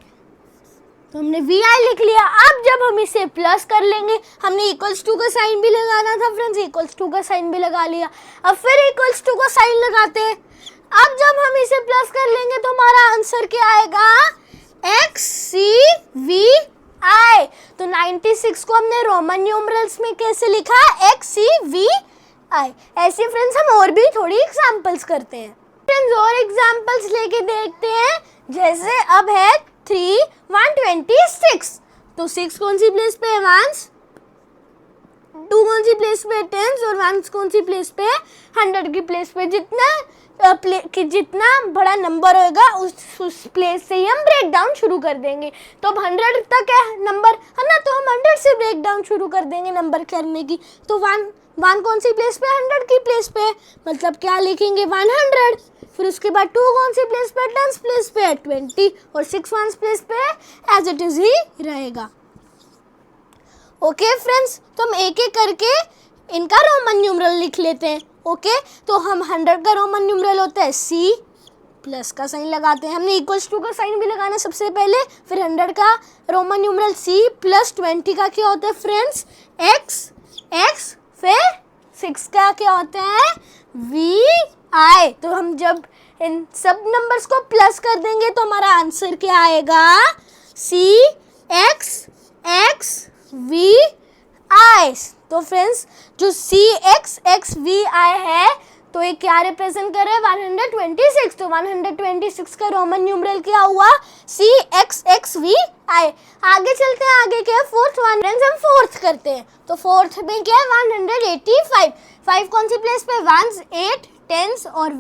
तो हमने VI लिख लिया। अब जब हम इसे प्लस कर लेंगे, हमने इक्वल्स टू का साइन भी लगाना था फ्रेंड्स, इक्वल्स टू का साइन भी लगा लिया। अब फिर इक्वल्स टू का साइन लगाते हैं। अब जब हम इसे प्लस कर लेंगे तो हमारा आंसर क्या आएगा XCVI। तो 96 को हमने रोमन न्यूमरल्स में कैसे लिखा XCVI। ऐसे फ्रेंड्स हम और भी थोड़ी एग्जांपल्स करते हैं। फ्रेंड्स और एग्जांपल्स लेके देखते हैं, जैसे अब है 3 126, तो 6 कौन सी प्लेस पे है वंस, 2 कौन सी प्लेस पे है टेंस और वंस कौन सी प्लेस पे है 100 की प्लेस पे। जितना बड़ा नंबर होगा उस प्लेस से ही हम ब्रेक डाउन शुरू कर देंगे। तो अब 100 तक है नंबर है ना, तो हम 100 से ब्रेक डाउन शुरू कर देंगे नंबर करने की। तो 1 कौन सी प्लेस पे 100 की प्लेस पे, मतलब क्या लिखेंगे 100। फिर उसके बाद 2 कौन सी प्लेस पे टेंस प्लेस पे है 20 और 6 वंस प्लेस पे एज इट इज ही रहेगा। ओके फ्रेंड्स, तो हम एक एक करके इनका रोमन न्यूमरल लिख लेते हैं। ओके, तो हम 100 का रोमन न्यूमरल होता है C, प्लस का साइन लगाते हैं, हमने इक्वल्स टू का साइन भी लगाना सबसे पहले। फिर 100 का रोमन न्यूमरल C प्लस 20 का क्या होता है फ्रेंड्स X, फिर 6 का क्या होता है VI। तो हम जब इन सब नंबर्स को प्लस कर देंगे तो हमारा आंसर क्या आएगा CXXVI। आई। तो फ्रेंड्स जो CXXVI है तो ये क्या रिप्रेजेंट कर रहा है 126। तो 126 का रोमन न्यूमरल क्या हुआ CXXVI। आगे चलते हैं, आगे क्या है फोर्थ वन। फ्रेंड्स हम फोर्थ करते हैं तो फोर्थ में क्या है 185। 5 कौन सी प्लेस पे 1s 8 10s और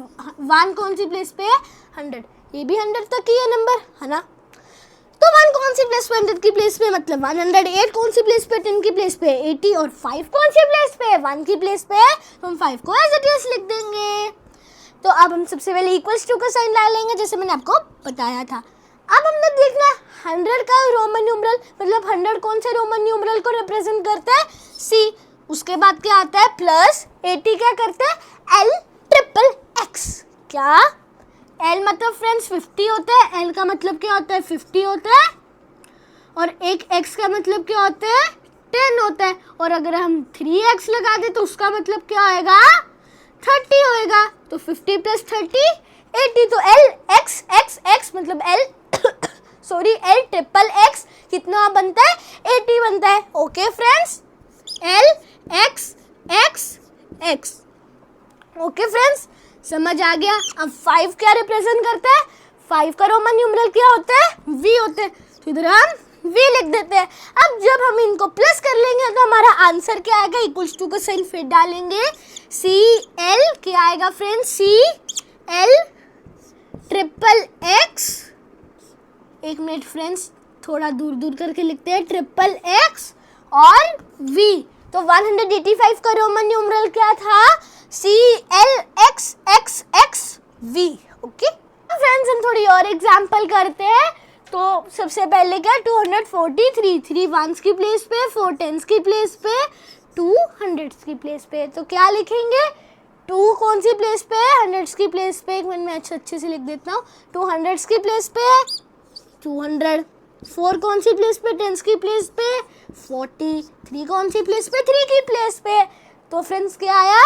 1 कौन सी प्लेस पे है 100। ये भी 100 तक ही है नंबर है ना। तो 1 कौन सी प्लेस पे 100 की प्लेस पे मतलब 108 कौन सी प्लेस पे 10 की प्लेस पे 80 और 5 कौन सी प्लेस पे 1 की प्लेस पे तो हम 5 को एज इट इज लिख देंगे। तो अब हम सबसे पहले इक्वल्स टू का साइन डालेंगे जैसे मैंने आपको बताया था। अब हमने देखना 100 का रोमन न्यूमरल मतलब 100 कौन से रोमन न्यूमरल को रिप्रेजेंट करता है C। उसके बाद क्या आता है प्लस 80 क्या करते हैं LXXX। क्या L मतलब फ्रेंड्स 50 होता है, L का मतलब क्या होता है 50 होता है और एक X का मतलब क्या होता है 10 होता है। और अगर हम 3X लगा दे तो उसका मतलब क्या होएगा 30 होएगा। तो 50 प्लस 30 80। तो LXXX मतलब LXXX कितना बनता है 80 बनता है। Okay friends LXXX। Okay friends समझ आ गया। अब 5 क्या रिप्रेजेंट करता है 5 का रोमन न्यूमरल क्या होता है V होता है। तो इधर हम V लिख देते हैं। अब जब हम इनको प्लस कर लेंगे तो हमारा आंसर क्या आएगा इक्वल्स टू का साइन फिर डालेंगे CL क्या आएगा फ्रेंड्स CL ट्रिपल X। एक मिनट फ्रेंड्स थोड़ा दूर दूर करके लिखते हैं ट्रिपल X और V। तो 185 का रोमन न्यूमरल क्या था CLXXXV। ओके फ्रेंड्स हम थोड़ी और एग्जांपल करते हैं। तो सबसे पहले क्या 243 3 1s की प्लेस पे 4 10s की प्लेस पे 2 100s की प्लेस पे। तो क्या लिखेंगे 2 कौन सी प्लेस पे 100s की प्लेस पे। एक मिनट में अच्छे से लिख देता हूँ 2 100s की प्लेस पे 200। 4 कौन सी प्लेस पे 10s की प्लेस पे 40। 3 कौन सी प्लेस पे 3 की प्लेस पे। तो फ्रेंड्स क्या आया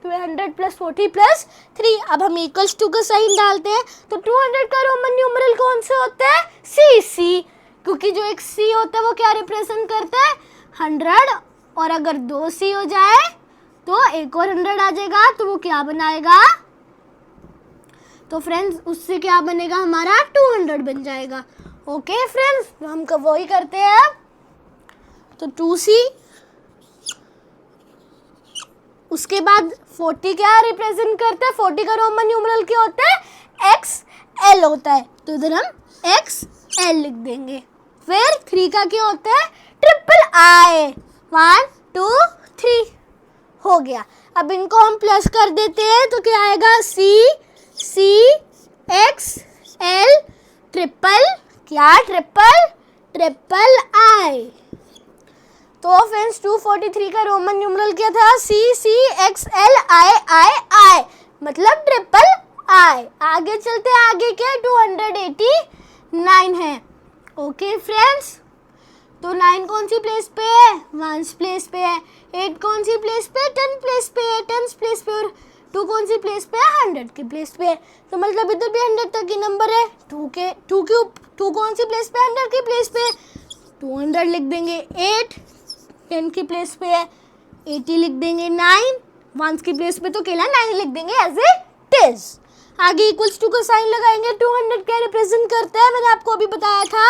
200 प्लस 40 प्लस 3। अब हम इक्वल्स टू का साइन डालते हैं। तो 200 का रोमन न्यूमरल कौन सा होता है C क्योंकि जो एक C होता है वो क्या रिप्रेजेंट करता है 100 और अगर 2 C हो जाए तो एक और 100 आ जाएगा तो वो क्या बनाएगा। तो फ्रेंड्स उससे क्या बनेगा हमारा 200 बन जाएगा। ओके फ्रेंड्स तो हम कब वही करते हैं। तो 2C उसके बाद 40 क्या रिप्रेजेंट करता है 40 का रोमन न्यूमरल क्या होता है XL होता है। तो इधर हम XL लिख देंगे। फिर 3 का क्या होता है ट्रिपल I 1 2 3 हो गया। अब इनको हम प्लस कर देते हैं तो क्या आएगा CXL ट्रिपल क्या ट्रिपल I। तो फ्रेंड्स 243 का रोमन न्यूमरल क्या था CXLI मतलब ट्रिपल I। आगे चलते हैं, आगे क्या 289 है। ओके फ्रेंड्स तो 9 कौन सी प्लेस पे है 1s प्लेस पे है। 8 कौन सी प्लेस पे 10 प्लेस पे है 10s प्लेस पे और 2 कौन सी प्लेस पे है 100 की प्लेस पे। तो मतलब इधर भी 100 तक की नंबर है। 2 कौन सी प्लेस पे 100 की प्लेस पे 200 लिख देंगे। 8 10 की प्लेस पे है 80 लिख देंगे। 9 1s की प्लेस पे तो केवल 9 लिख देंगे एज इट इज। आगे इक्वल्स टू का साइन लगाएंगे। 200 क्या रिप्रेजेंट करता है मैंने आपको अभी बताया था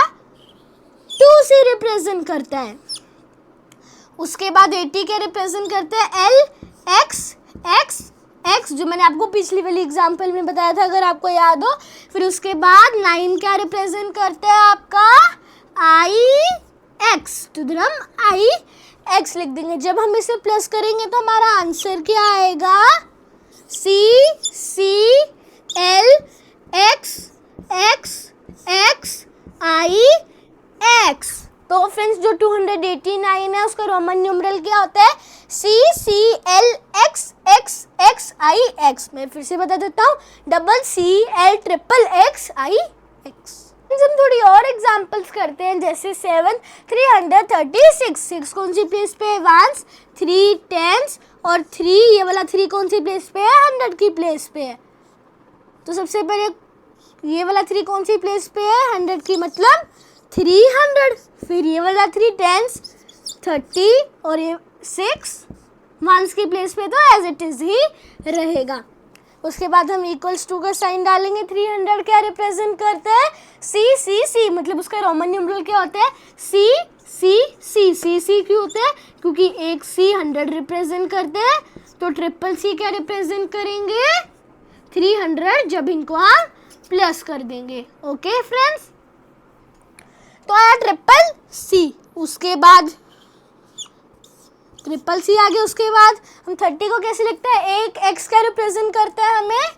2C रिप्रेजेंट करता है। उसके बाद 80 क्या रिप्रेजेंट करता है LXXX जो मैंने आपको पिछली वाली एग्जांपल में बताया था अगर आपको याद हो। फिर उसके बाद 9 क्या रिप्रेजेंट करता है आपका IX। तो इधर हम IX लिख देंगे। जब हम इसे प्लस करेंगे तो हमारा आंसर क्या आएगा CCLXXXIX। तो फ्रेंड्स जो 289 है उसका रोमन न्यूमरल क्या होता है CCLXXXIX। मैं फिर से बता देता हूँ CCLXXIX। हम थोड़ी और एग्जांपल्स करते हैं जैसे 7 336 6 कौन सी प्लेस पे है 1s 3 10s और 3 ये वाला 3 कौन सी प्लेस पे है 100 की प्लेस पे है। तो सबसे पहले ये वाला 3 कौन सी प्लेस पे है 100 की मतलब 300। फिर ये वाला 3 10s 30 और ये 6 वंस की प्लेस पे तो एज इट इज ही रहेगा। उसके बाद हम इक्वल्स टू का साइन डालेंगे। 300 क्या रिप्रेजेंट करते हैं? सी सी सी, मतलब उसका रोमन न्यूमरल क्या होता है? सी सी सी। सी सी क्यों होता है? क्योंकि एक सी 100 रिप्रेजेंट करते हैं, तो ट्रिपल सी क्या रिप्रेजेंट करेंगे? 300 जब इनको हम प्लस कर देंगे। ओके फ्रेंड्स, तो आया ट्रिपल सी। उसके बाद ट्रिपल सी आ गया। उसके बाद हम 30 को कैसे लिखते हैं? एक एक्स क्या रिप्रेजेंट करता है हमें?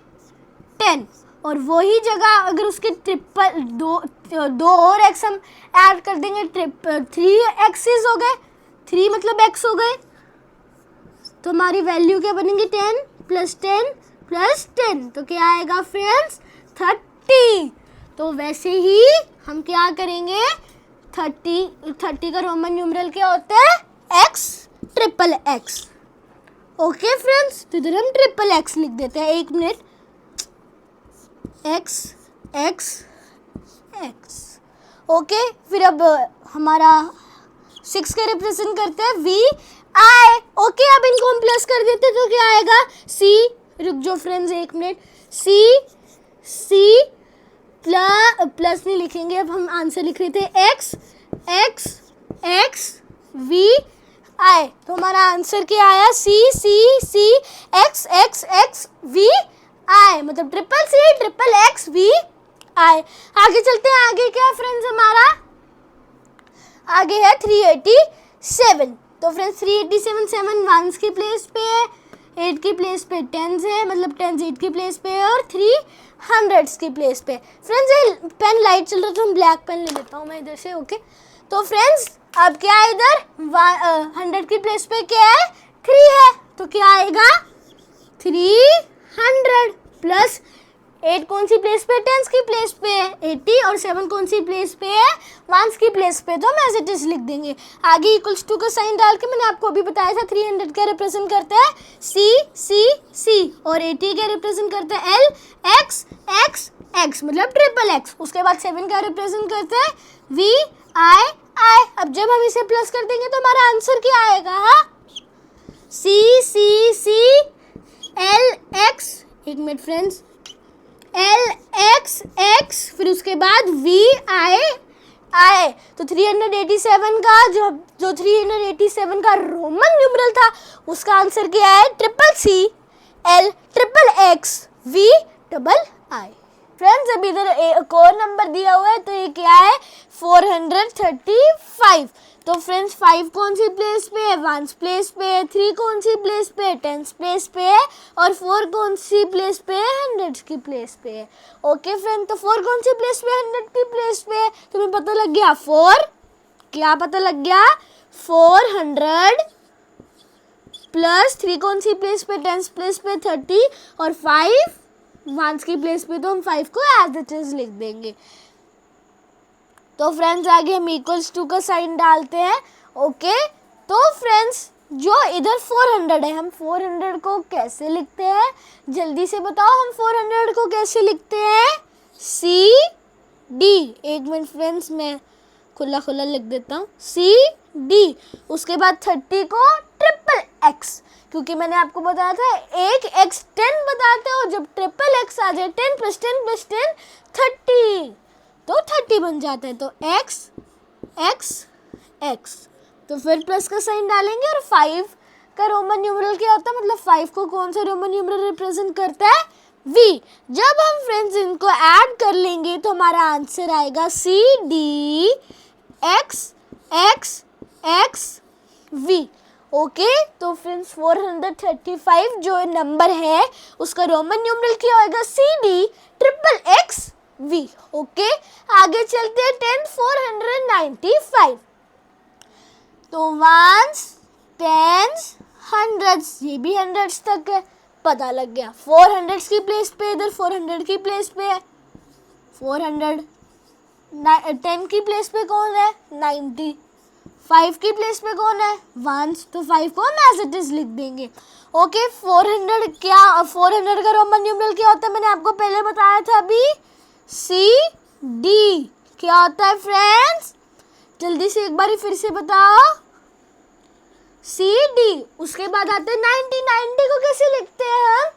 10। और वही जगह अगर उसके ट्रिपल दो और एक्स हम ऐड कर देंगे, 3 एक्सेस हो गए, 3 मतलब एक्स हो गए, तो हमारी वैल्यू क्या बनेगी? 10 प्लस 10 प्लस 10, तो क्या आएगा फ्रेंड्स? 30। तो वैसे ही हम क्या करेंगे? 30 का रोमन न्यूमरल क्या होता है? X, triple x. Okay friends, तो इधर हम ट्रिपल एक्स लिख देते हैं। 1 minute, x X x. Okay, फिर अब हमारा 6 का रिप्रेजेंट करते हैं वी आई। ओके, अब इनको हम प्लस कर देते हैं, तो क्या आएगा? सी, रुक जाओ friends 1 minute, C C plus नहीं लिखेंगे, अब हम आंसर लिख रहे थे X X X V I. तो हमारा आंसर क्या आया? C C C X X X V I, मतलब triple C triple X V I. आगे चलते हैं। आगे क्या है फ्रेंड्स हमारा? आगे है 387। तो फ्रेंड्स 387 7 वंस की प्लेस पे है, 8 की प्लेस पे 10 है, मतलब 10 8 की प्लेस पे है, और 300 की प्लेस पे। फ्रेंड्स ये पेन लाइट चल रहा है तो हम ब्लैक पेन ले लेता हूँ मैं इधर से। ओके, तो फ्रेंड्स अब क्या है? इधर 100 की प्लेस पे क्या है? 3 है, तो क्या आएगा? 300 प्लस 8 कौन सी प्लेस पे? 10 की प्लेस पे है 80, और 7 कौन सी प्लेस पे है? 1 की प्लेस पे, तो हम एज इट इज लिख देंगे। आगे इक्वल्स टू का साइन डाल के मैंने आपको अभी बताया था 300 क्या रिप्रेजेंट करता है? सी सी सी, और 80 क्या रिप्रेजेंट करता है? एल एक्स एक्स एक्स, मतलब ट्रिपल एक्स। उसके बाद 7 क्या रिप्रेजेंट करता है? वी आई आई। अब जब हम इसे प्लस कर देंगे तो हमारा आंसर क्या आएगा? हाँ, C C C L X, 1 minute friends, L X X, फिर उसके बाद वी आई आई। तो 387 का जो 387 का रोमन न्यूमरल था, उसका आंसर क्या है? Triple C L triple X V double I. Friends अब इधर एक और नंबर दिया हुआ है, तो ये क्या है? 435। तो फ्रेंड्स 5 कौन सी प्लेस पे है? 1 प्लेस पे है, 3 कौन सी प्लेस पे है? 10 प्लेस पे है, और 4 कौन सी प्लेस पे है? 100 की प्लेस पे है। ओके फ्रेंड, तो 4 कौन सी प्लेस पे है? 100 की प्लेस पे है। तुम्हें पता लग गया 4, क्या पता लग गया? 400 प्लस 3 कौन सी प्लेस पे? 10 प्लेस पे 30, और 5 1 की प्लेस पे, तो हम 5 को एज इट इज लिख देंगे। तो फ्रेंड्स आगे हम इक्वल्स टू का साइन डालते हैं। ओके, तो फ्रेंड्स जो इधर 400 है, हम 400 को कैसे लिखते हैं? जल्दी से बताओ, हम 400 को कैसे लिखते हैं? C D. 1 मिनट फ्रेंड्स, मैं खुला खुला लिख देता हूँ, सी डी। उसके बाद 30 को ट्रिपल एक्स, क्योंकि मैंने आपको बताया था एक एक्स 10 बताते हो, जब ट्रिपल एक्स आ जाए 10 प्लस 10 प्लस 10 30, तो 30 बन जाता है। तो एक्स एक्स एक्स, तो फिर प्लस का साइन डालेंगे, और 5 का रोमन न्यूमरल क्या होता है? मतलब 5 को कौन सा रोमन न्यूमरल रिप्रेजेंट करता है? वी। जब हम फ्रेंड्स इनको ऐड कर लेंगे तो हमारा आंसर आएगा C D X X X V. Okay, तो फ्रेंड्स 435 जो नंबर है उसका रोमन न्यूमरल क्या होगा? C D triple X V. Okay, आगे चलते हैं 10 495। तो 1s 10s 100s, ये भी 100s तक है, पता लग गया। 400 की प्लेस पे, इधर 400 की प्लेस पे है 400, 10 की प्लेस पे कौन है? 90, 5 की प्लेस पे कौन है? 1, तो 5 को हम एज इट इज लिख देंगे। ओके, 400 का रोमन न्यूमरल क्या होता है? मैंने आपको पहले बताया था अभी, सी डी। क्या होता है फ्रेंड्स? जल्दी से एक बार फिर से बताओ, सी डी, उसके बाद आते हैं 90, 90 को कैसे लिखते हैं हम,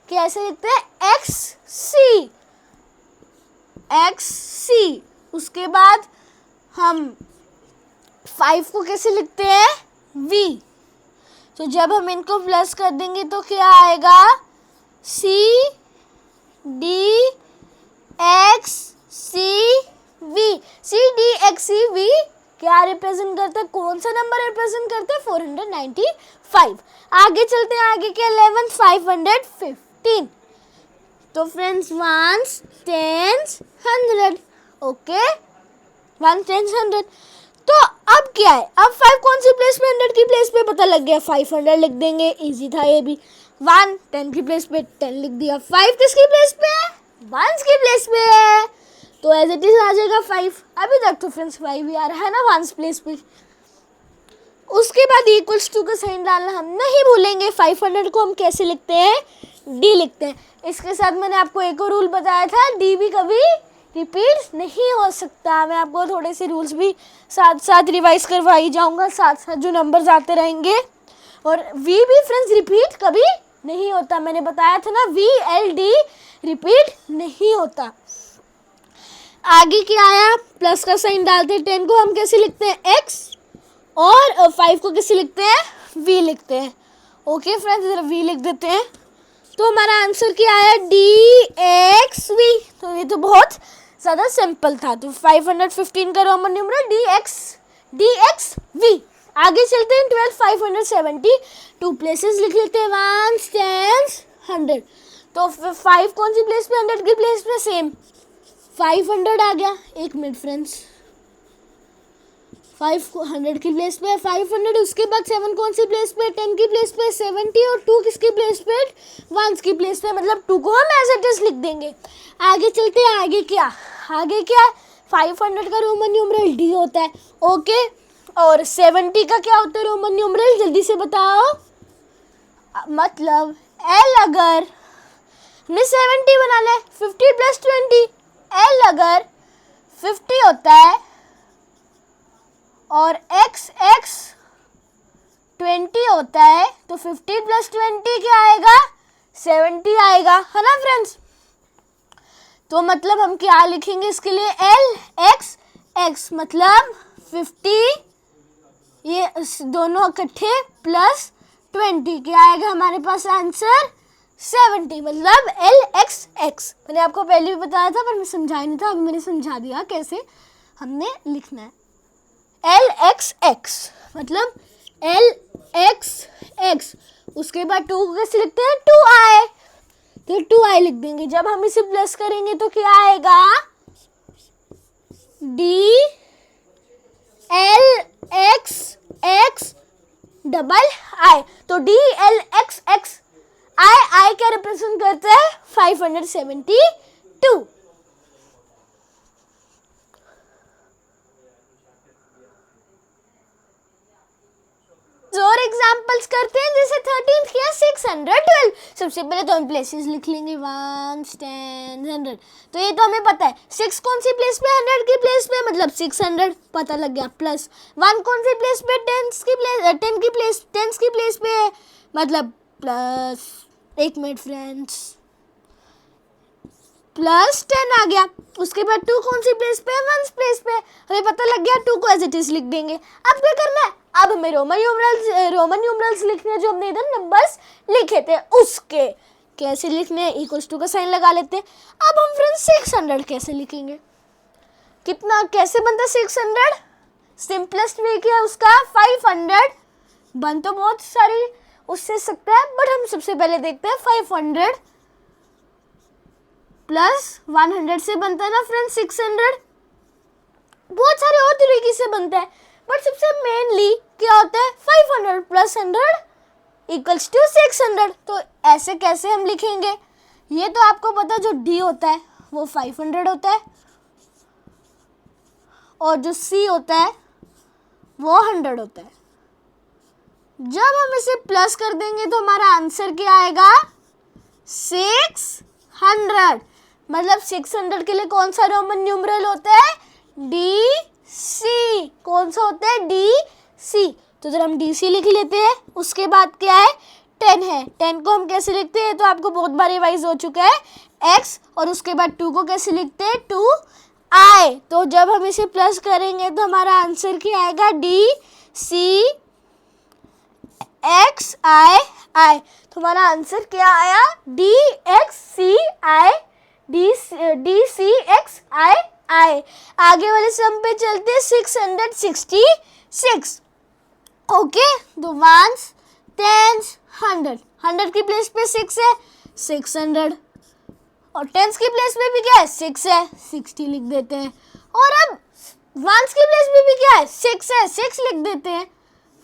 कैसे लिखते हैं, एक्स सी, एक्स सी। उसके बाद हम 5 को कैसे लिखते हैं, वी। तो जब हम इनको प्लस कर देंगे तो क्या आएगा, C D X C V. C D X C V क्या रिप्रेजेंट करता है, कौन सा नंबर रिप्रेजेंट करता है, 495। आगे चलते हैं, आगे क्या, 11 515। तो फ्रेंड्स 1s 10s 100, ओके, 1 10 100। तो अब क्या है, अब 5 कौन सी प्लेस पे, 100 की प्लेस पे, पता लग गया, 500 लिख देंगे, इजी था ये भी। 1 10 की प्लेस पे 10 लिख दिया, 5 किसकी प्लेस पे है, 1s की प्लेस पे है, तो एज इट इज आ जाएगा 5। अभी तक तो फ्रेंड्स 5 ही आ रहा है ना 1s प्लेस पे। उसके बाद इक्वल्स टू का साइन डालना हम नहीं भूलेंगे। 500 को हम कैसे लिखते हैं, डी लिखते हैं। इसके साथ मैंने आपको एक और रूल बताया था, डी भी कभी रिपीट नहीं हो सकता। मैं आपको थोड़े से रूल्स भी साथ साथ रिवाइज करवाई जाऊंगा, साथ साथ जो नंबर्स आते रहेंगे। और वी भी फ्रेंड्स रिपीट कभी नहीं होता, मैंने बताया था ना, वी एल डी रिपीट नहीं होता। आगे क्या आया, प्लस का साइन डालते हैं, 10 को हम कैसे लिखते हैं, एक्स, और 5 को कैसे लिखते हैं, वी लिखते हैं। ओके फ्रेंड्स, इधर वी लिख देते हैं। तो हमारा आंसर क्या आया, डी एक्स वी। तो ये तो बहुत ज़्यादा सिंपल था। तो 515 का Roman numeral D X V. आगे चलते हैं, 12 570, 2 प्लेसेस लिख लेते हैं, 1s 10s 100। तो 5 कौन सी प्लेस पे, 100 की प्लेस पे, सेम 500 आ गया। एक मिनट फ्रेंड्स, 5 को 100 की प्लेस पे 500, उसके बाद 7 कौन सी प्लेस पे, 10 की प्लेस पे 70, और 2 किसकी प्लेस पे, 1s की प्लेस पे, मतलब 2 को हम एज इट इज लिख देंगे। आगे चलते हैं, आगे क्या, 500 का रोमन न्यूमरल डी होता है, ओके। और 70 का क्या होता है रोमन न्यूमरल, जल्दी से बताओ। मतलब एल, अगर हमने 70 बनाना है, 50 प्लस 20, एल अगर 50 होता है और एक्स 20 होता है, तो 50 प्लस 20 क्या आएगा, 70 आएगा, है ना फ्रेंड्स। तो मतलब हम क्या लिखेंगे इसके लिए, एल एक्स मतलब 50, ये दोनों इकट्ठे प्लस 20, क्या आएगा हमारे पास आंसर, 70, मतलब एल एक्स। मैंने आपको पहले भी बताया था पर मैं समझाया नहीं था, अभी मैंने समझा दिया कैसे हमने लिखना है। एल एक्स मतलब एल एक्स, उसके बाद 2 को कैसे लिखते हैं, 2i, तो 2i लिख देंगे। जब हम इसे प्लस करेंगे तो क्या आएगा, डी एल एक्स डबल आई। तो डी एल एक्स आई क्या रिप्रेजेंट करता है, 572। और एग्जांपल्स करते हैं, जैसे 13 किया 612। सबसे पहले तो हम प्लेसेस लिख लेंगे, 1s 10s 100। तो ये तो हमें पता है, 6 कौन सी प्लेस पे, 100 की प्लेस पे, मतलब 600 पता लग गया। प्लस 1 कौन सी प्लेस पे, 10s की प्लेस पे, मतलब प्लस, एक मिनट फ्रेंड्स, प्लस 10 आ गया। उसके बाद 2 कौन सी प्लेस पे, 1s प्लेस पे, हमें पता लग गया, 2 को एज इट इज लिख देंगे। अब क्या करना है, अब हमें रोमन न्यूमरल्स लिखने, जो हमने इधर नंबर्स लिखे थे उसके कैसे लिखने हैं, इक्वल्स टू का साइन लगा लेते हैं। अब हम फ्रेंड्स 600 कैसे लिखेंगे, कितना कैसे बनता है 600, सिंपलेस्ट वे क्या है उसका, 500 बन तो बहुत सारी उससे सकता है, बट हम सबसे पहले देखते हैं 500 प्लस 100 से बनता है ना फ्रेंड्स 600। बहुत सारे और तरीके से बनता है, बट सबसे मेनली क्या होता है, 500 प्लस 100 इक्वल्स टू 600। तो ऐसे कैसे हम लिखेंगे, ये तो आपको पता है, जो डी होता है वो 500 होता है और जो सी होता है वो 100 होता है। जब हम इसे प्लस कर देंगे तो हमारा आंसर क्या आएगा, 600। मतलब 600 के लिए कौन सा रोमन न्यूमरल होता है, डी सी। कौन सा होता है, डी सी। तो इधर हम DC लिख लेते हैं। उसके बाद क्या है, 10 है। 10 को हम कैसे लिखते हैं, तो आपको बहुत बार रिवाइज हो चुका है, x, और उसके बाद 2 को कैसे लिखते हैं, 2i। तो जब हम इसे प्लस करेंगे तो हमारा आंसर क्या आएगा, DCXII। तो हमारा आंसर क्या आया, DCXII। आगे वाले सम पे चलते हैं, 666। ओके, तो वंस, टेंस, 100 की प्लेस पे 6 है, 600, और टेंस की प्लेस पे भी क्या है, 6 है, 60 लिख देते हैं। और अब वंस की प्लेस पे भी क्या है, 6 है, 6 लिख देते हैं।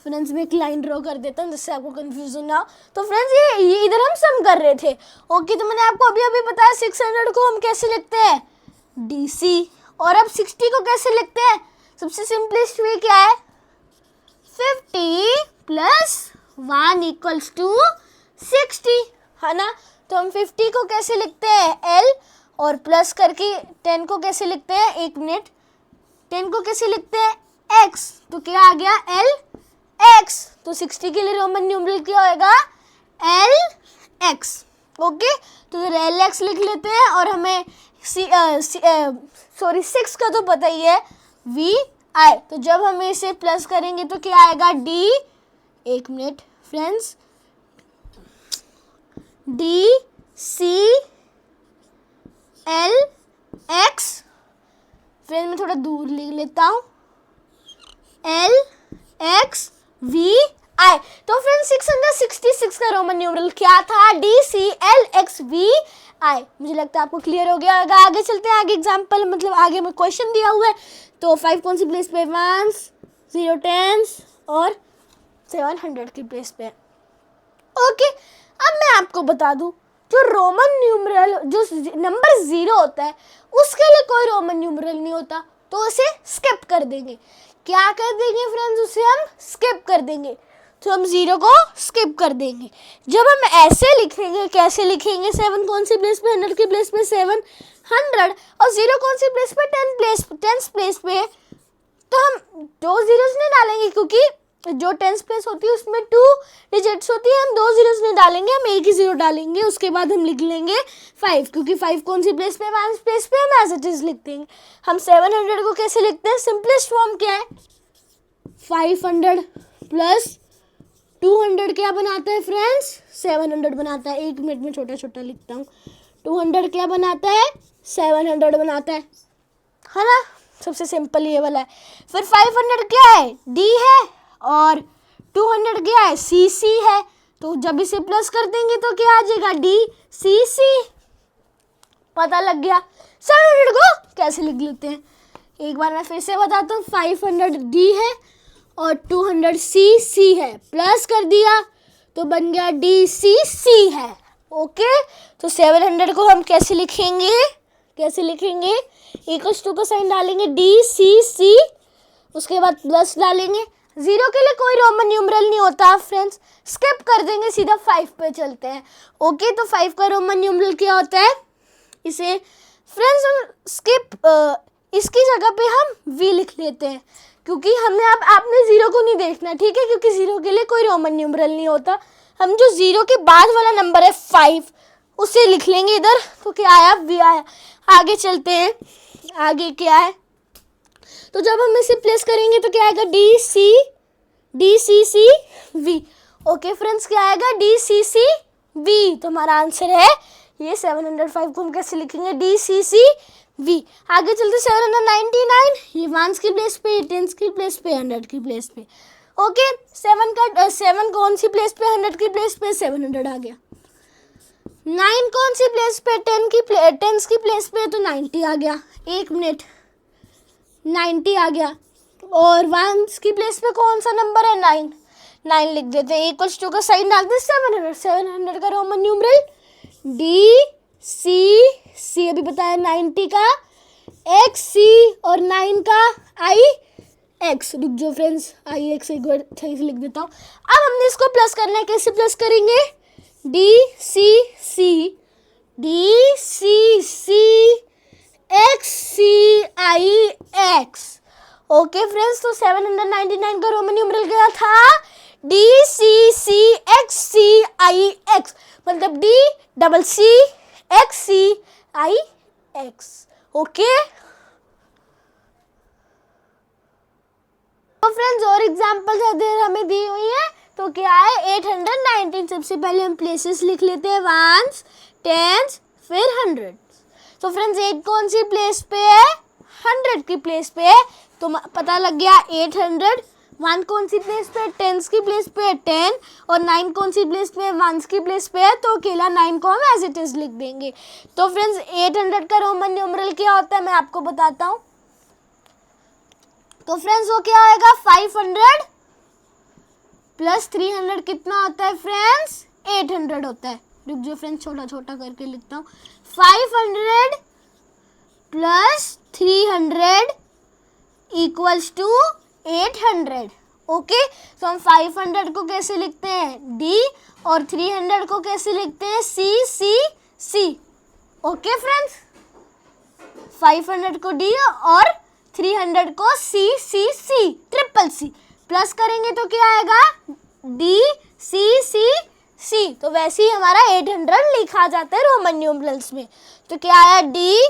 फ्रेंड्स मैं एक लाइन ड्रॉ कर देता हूँ जिससे आपको कंफ्यूजन ना हो। तो फ्रेंड्स ये इधर हम सम कर रहे थे। ओके, तो मैंने आपको अभी अभी बताया 600 को हम कैसे लिखते हैं, DC। और अब 60 को कैसे लिखते हैं, सबसे सिंपलेस्ट वे क्या है, 50 + 1 = 60, है ना। तो हम 50 को कैसे लिखते हैं, L, और प्लस करके 10 को कैसे लिखते हैं, 1 मिनट, 10 को कैसे लिखते हैं, X। तो क्या आ गया, LX। तो 60 के लिए रोमन न्यूमरल क्या होएगा, LX। ओके, तो इधर LX लिख लेते हैं, और हमें 6 का तो पता ही है, VI। तो जब हम इसे प्लस करेंगे तो क्या आएगा, एक मिनट फ्रेंड्स, DCLX। फ्रेंड्स मैं थोड़ा दूर लिख लेता हूँ, LXVI। तो फ्रेंड्स 666 का रोमन न्यूमरल क्या था, DCLXVI। मुझे लगता है आपको क्लियर हो गया होगा। आगे चलते हैं, आगे एग्जाम्पल, मतलब आगे में क्वेश्चन दिया हुआ है। तो 5 कौन सी प्लेस पे, 1s, 0 10s और 700 की प्लेस पे। ओके, अब मैं आपको बता दूं, जो रोमन न्यूमरल, जो नंबर 0 होता है उसके लिए कोई रोमन न्यूमरल नहीं होता, तो उसे स्किप कर देंगे। क्या कर देंगे फ्रेंड्स, उसे हम स्किप कर देंगे। तो हम 0 को स्किप कर देंगे। जब हम ऐसे लिखेंगे, कैसे लिखेंगे, 7 कौन सी प्लेस पे, 100 की प्लेस पे 700, और 0 कौन सी प्लेस पे, 10 प्लेस पे। तो हम 2 zeros नहीं डालेंगे, क्योंकि जो 10 प्लेस होती है उसमें 2 डिजिट्स होती है, हम 2 zeros नहीं डालेंगे, हम एक ही 0 डालेंगे। उसके बाद हम लिख लेंगे 5, क्योंकि 5 कौन सी प्लेस पे, 1 प्लेस पे, हम एज इट इज लिख देंगे। हम 700 को कैसे लिखते हैं, सिंपलेस्ट फॉर्म क्या है, 500 + 200 क्या बनाता है फ्रेंड्स, 700 बनाता है। 1 मिनट में छोटा छोटा लिखता हूँ। 200 क्या बनाता है, 700 बनाता है ना। सबसे सिंपल ये वाला है। फिर 500 क्या है, D है, और 200 क्या है, CC है। तो जब इसे प्लस कर देंगे तो क्या आ जाएगा, DCC। पता लग गया। 700 को कैसे लिख लेते हैं, एक बार मैं फिर से बताता हूँ। 500 D है और 200 CC है, प्लस कर दिया तो बन गया DCC है। ओके, तो 700 को हम कैसे लिखेंगे, =2 का साइन डालेंगे, DCC, उसके बाद प्लस डालेंगे। 0 के लिए कोई रोमन न्यूमरल नहीं होता फ्रेंड्स, स्किप कर देंगे, सीधा 5 पे चलते हैं। ओके, तो 5 का रोमन न्यूमरल क्या होता है, इसे फ्रेंड्स हम स्किप, इसकी जगह पे हम V लिख लेते हैं, क्योंकि हमने आपने 0 को नहीं देखना, ठीक है, क्योंकि 0 के लिए कोई रोमन न्यूमरल नहीं होता। हम जो 0 के बाद वाला नंबर है 5, उसे लिख लेंगे इधर। तो क्या आया, V आया। आगे चलते हैं, आगे क्या है, तो जब हम इसे प्लेस करेंगे तो क्या आएगा, DCCV। ओके फ्रेंड्स, क्या आएगा, DCCV। तो हमारा आंसर है ये 705 को हम कैसे लिखेंगे, DCCV। आगे चलते 799, ये 1s की प्लेस पे, 10s की प्लेस पे, 100 की प्लेस पे। ओके, 7 कौन सी प्लेस पे, 100 की प्लेस पे, 700 आ गया। 9 कौन सी प्लेस पे, 10s की प्लेस पे, तो 90 आ गया। 1 मिनट, 90 आ गया। और 1s की प्लेस पे कौन सा नंबर है, 9 लिख देते हैं। =2 का साइन डालते हैं, 700 का रोमन न्यूमरल DCC, अभी बताया 90 का XC और 9 का IX। रुक जाओ फ्रेंड्स, IX एक बार सही से लिख देता हूँ। अब हमने इसको प्लस करना है, कैसे प्लस करेंगे, DCC XCIX। ओके फ्रेंड्स, तो 799 का रोमन न्यूमरल क्या था? D C C x C I x, मतलब D double C x C I x. Okay, तो फ्रेंड्स और एग्जाम्पल्स अगर हमें दी हुई है तो क्या है? 819। सबसे पहले हम प्लेसेस लिख लेते हैं, वंस, टेंस, फिर हंड्रेड्स। तो फ्रेंड्स 8 कौन सी प्लेस पे है? 100 की प्लेस पे है, तो पता लग गया 800। 1 कौन सी प्लेस पे है? टेंस की प्लेस पे है 10, और 9 कौन सी प्लेस पे है? वंस की प्लेस पे है, तो अकेला 9 को हम एज इट इज लिख देंगे। तो फ्रेंड्स 800 का रोमन न्यूमरल क्या होता है मैं आपको बताता हूँ। तो फ्रेंड्स वो क्या आएगा? 500 प्लस 300 कितना होता है फ्रेंड्स? 800 होता है। रुक जाओ फ्रेंड्स, छोटा छोटा करके लिखता हूँ। 500 प्लस 300 इक्वल्स टू 800। ओके, तो हम 500 को कैसे लिखते हैं? डी, और 300 को कैसे लिखते हैं? सी सी सी। ओके फ्रेंड्स, 500 को डी और 300 को सी सी सी, ट्रिपल सी। प्लस करेंगे तो क्या आएगा? डी सी सी सी। तो वैसे ही हमारा 800 लिखा जाता है रोमन न्यूमरल्स में। तो क्या आया? डी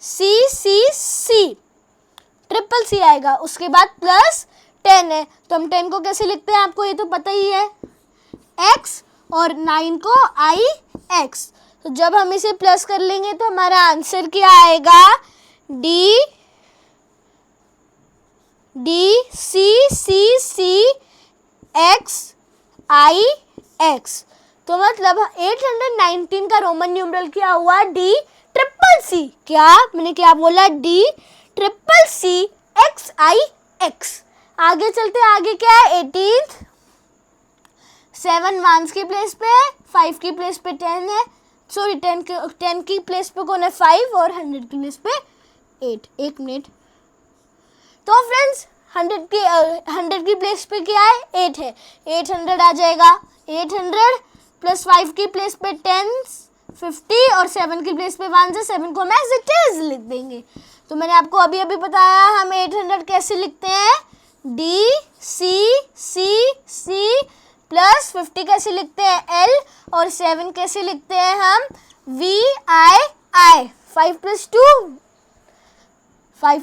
सी सी सी, ट्रिपल सी आएगा। उसके बाद प्लस 10 है, तो हम 10 को कैसे लिखते हैं? आपको ये तो पता ही है, x, और 9 को आई एक्स। तो जब हम इसे प्लस कर लेंगे तो हमारा आंसर क्या आएगा? D D C C C X I X. तो मतलब 819 का रोमन न्यूमरल क्या हुआ? D triple C. क्या मैंने क्या बोला? D triple C X I X. आगे चलते, आगे क्या है? 18th। 7 वंस की प्लेस पे है, 5 की प्लेस पे 10 है, सॉरी 10 की प्लेस पे कौन है? 5, और 100 की प्लेस पे 8। एक मिनट, तो फ्रेंड्स 100 की प्लेस पे क्या है? 8 है, 800 आ जाएगा। 800 प्लस 5 की प्लेस पे 10, 50, और 7 की प्लेस पे 1 से 7 को हम एज इट इज लिख देंगे। तो मैंने आपको अभी अभी बताया हम 800 कैसे लिखते हैं? D C C C, plus 50 कैसे लिखते हैं? एल, और 7 कैसे लिखते हैं हम? We I I. 5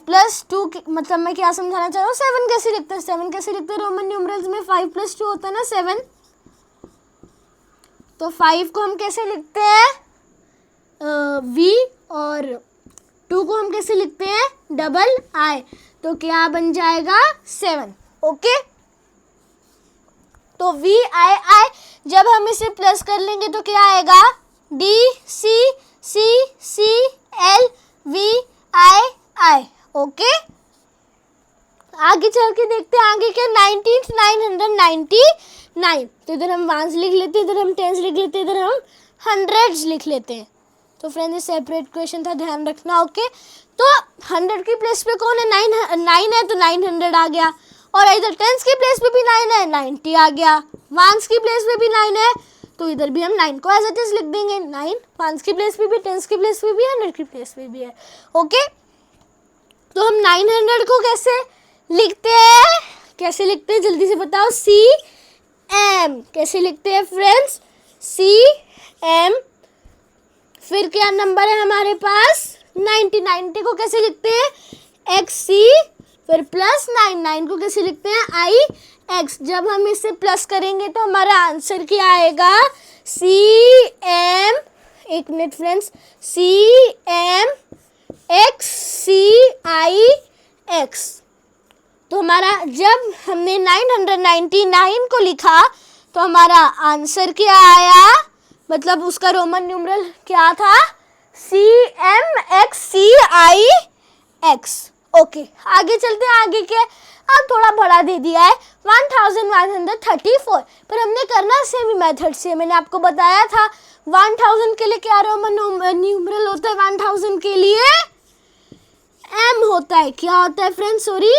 प्लस 2 मतलब मैं क्या समझाना चाह रहा हूँ? 7 कैसे लिखते हैं? 7 कैसे लिखते हैं रोमन न्यूमरल्स में? 5 + 2 होता है ना 7। तो 5 को हम कैसे लिखते हैं? वी, और 2 को हम कैसे लिखते हैं? डबल आई। तो क्या बन जाएगा? 7। ओके, तो वी आई आई जब हम इसे प्लस कर लेंगे तो क्या आएगा? D C C C L V आई आई। ओके, आगे चल के देखते हैं आगे क्या? 999। तो इधर हम वंस लिख लेते हैं, इधर हम टेंस लिख लेते हैं, इधर हम हंड्रेड्स लिख लेते हैं। तो फ्रेंड्स सेपरेट क्वेश्चन था, ध्यान रखना। ओके, तो 100 की प्लेस पे कौन है? 9 है, तो 900 आ गया। और इधर टेंस की प्लेस पे भी 9 है, 90 आ गया। वंस की प्लेस पे भी 9 है, तो इधर भी हम 9 को एज इट इज लिख देंगे। 9 वंस की प्लेस पे भी, टेंस की प्लेस पे भी, 100 की प्लेस पे भी है। ओके, तो हम 900 को कैसे लिखते हैं? कैसे लिखते हैं जल्दी से बताओ? C M. कैसे लिखते हैं फ्रेंड्स? C M. फिर क्या नंबर है हमारे पास? 90 को कैसे लिखते हैं? एक्स सी, फिर प्लस 9 को कैसे लिखते हैं? आई एक्स। जब हम इसे प्लस करेंगे तो हमारा आंसर क्या आएगा? सी एम, एक minute friends, C M X C I X. तो हमारा जब हमने 999 को लिखा तो हमारा आंसर क्या आया? मतलब उसका रोमन न्यूमरल क्या था? सी M X C I x. Okay, आगे चलते हैं। आगे क्या? अब थोड़ा बड़ा दे दिया है 1134, पर हमने करना सेम मेथड से। मैंने आपको बताया था 1000 के लिए क्या रोमन न्यूमरल होता है? 1000 के लिए एम होता है। क्या होता है फ्रेंड्स? सॉरी,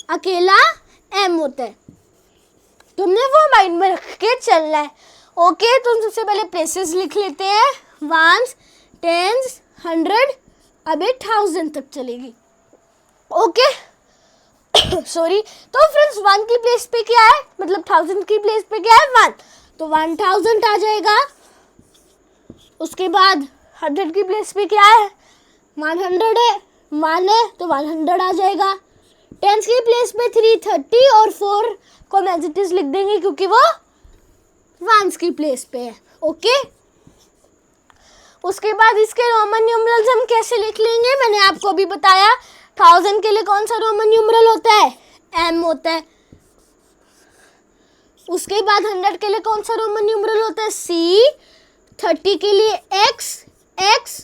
अकेला एम होता है। तुमने वो माइंड में रख के चलना है। ओके, तो हम सबसे पहले प्लेसेस लिख लेते हैं। वंस, टेंस, 100, अब 1000 तक चलेगी। Okay sorry. तो फ्रेंड्स 1 की प्लेस पे क्या है, मतलब 1000 की प्लेस पे क्या है 1, तो 1000 आ जाएगा। उसके बाद 100 की प्लेस पे क्या है 100 है, 1 है तो 100 आ जाएगा। 10 की प्लेस पे 330 और 4 को हम एज इट इज लिख देंगे क्योंकि वो 1s की प्लेस पे है। ओके, उसके बाद इसके रोमन न्यूमरल्स हम कैसे लिख लेंगे, मैंने आपको अभी बताया। 1000 के लिए कौन सा रोमन न्यूमरल होता है, m होता है। उसके बाद 100 के लिए कौन सा रोमन न्यूमरल होता है, c। 30 के लिए x, x,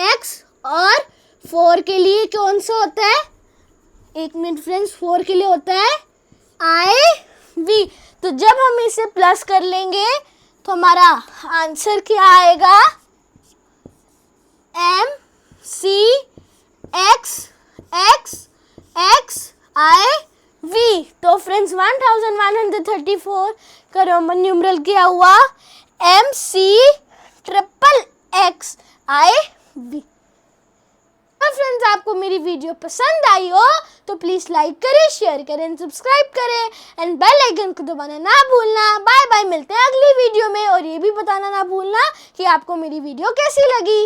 x और 4 के लिए कौन सा होता है, एक मिनट फ्रेंड्स, 4 के लिए होता है i, v। तो जब हम इसे प्लस कर लेंगे तो हमारा आंसर क्या आएगा, m c x x x i v। तो फ्रेंड्स 1134 का रोमन न्यूमरल क्या हुआ, m c triple x i v। Friends आपको मेरी वीडियो पसंद आई हो तो प्लीज़ लाइक करें, शेयर करें, सब्सक्राइब करें एंड बेल आइकन को दबाना ना भूलना। बाय बाय, मिलते हैं अगली वीडियो में। और ये भी बताना ना भूलना कि आपको मेरी वीडियो कैसी लगी।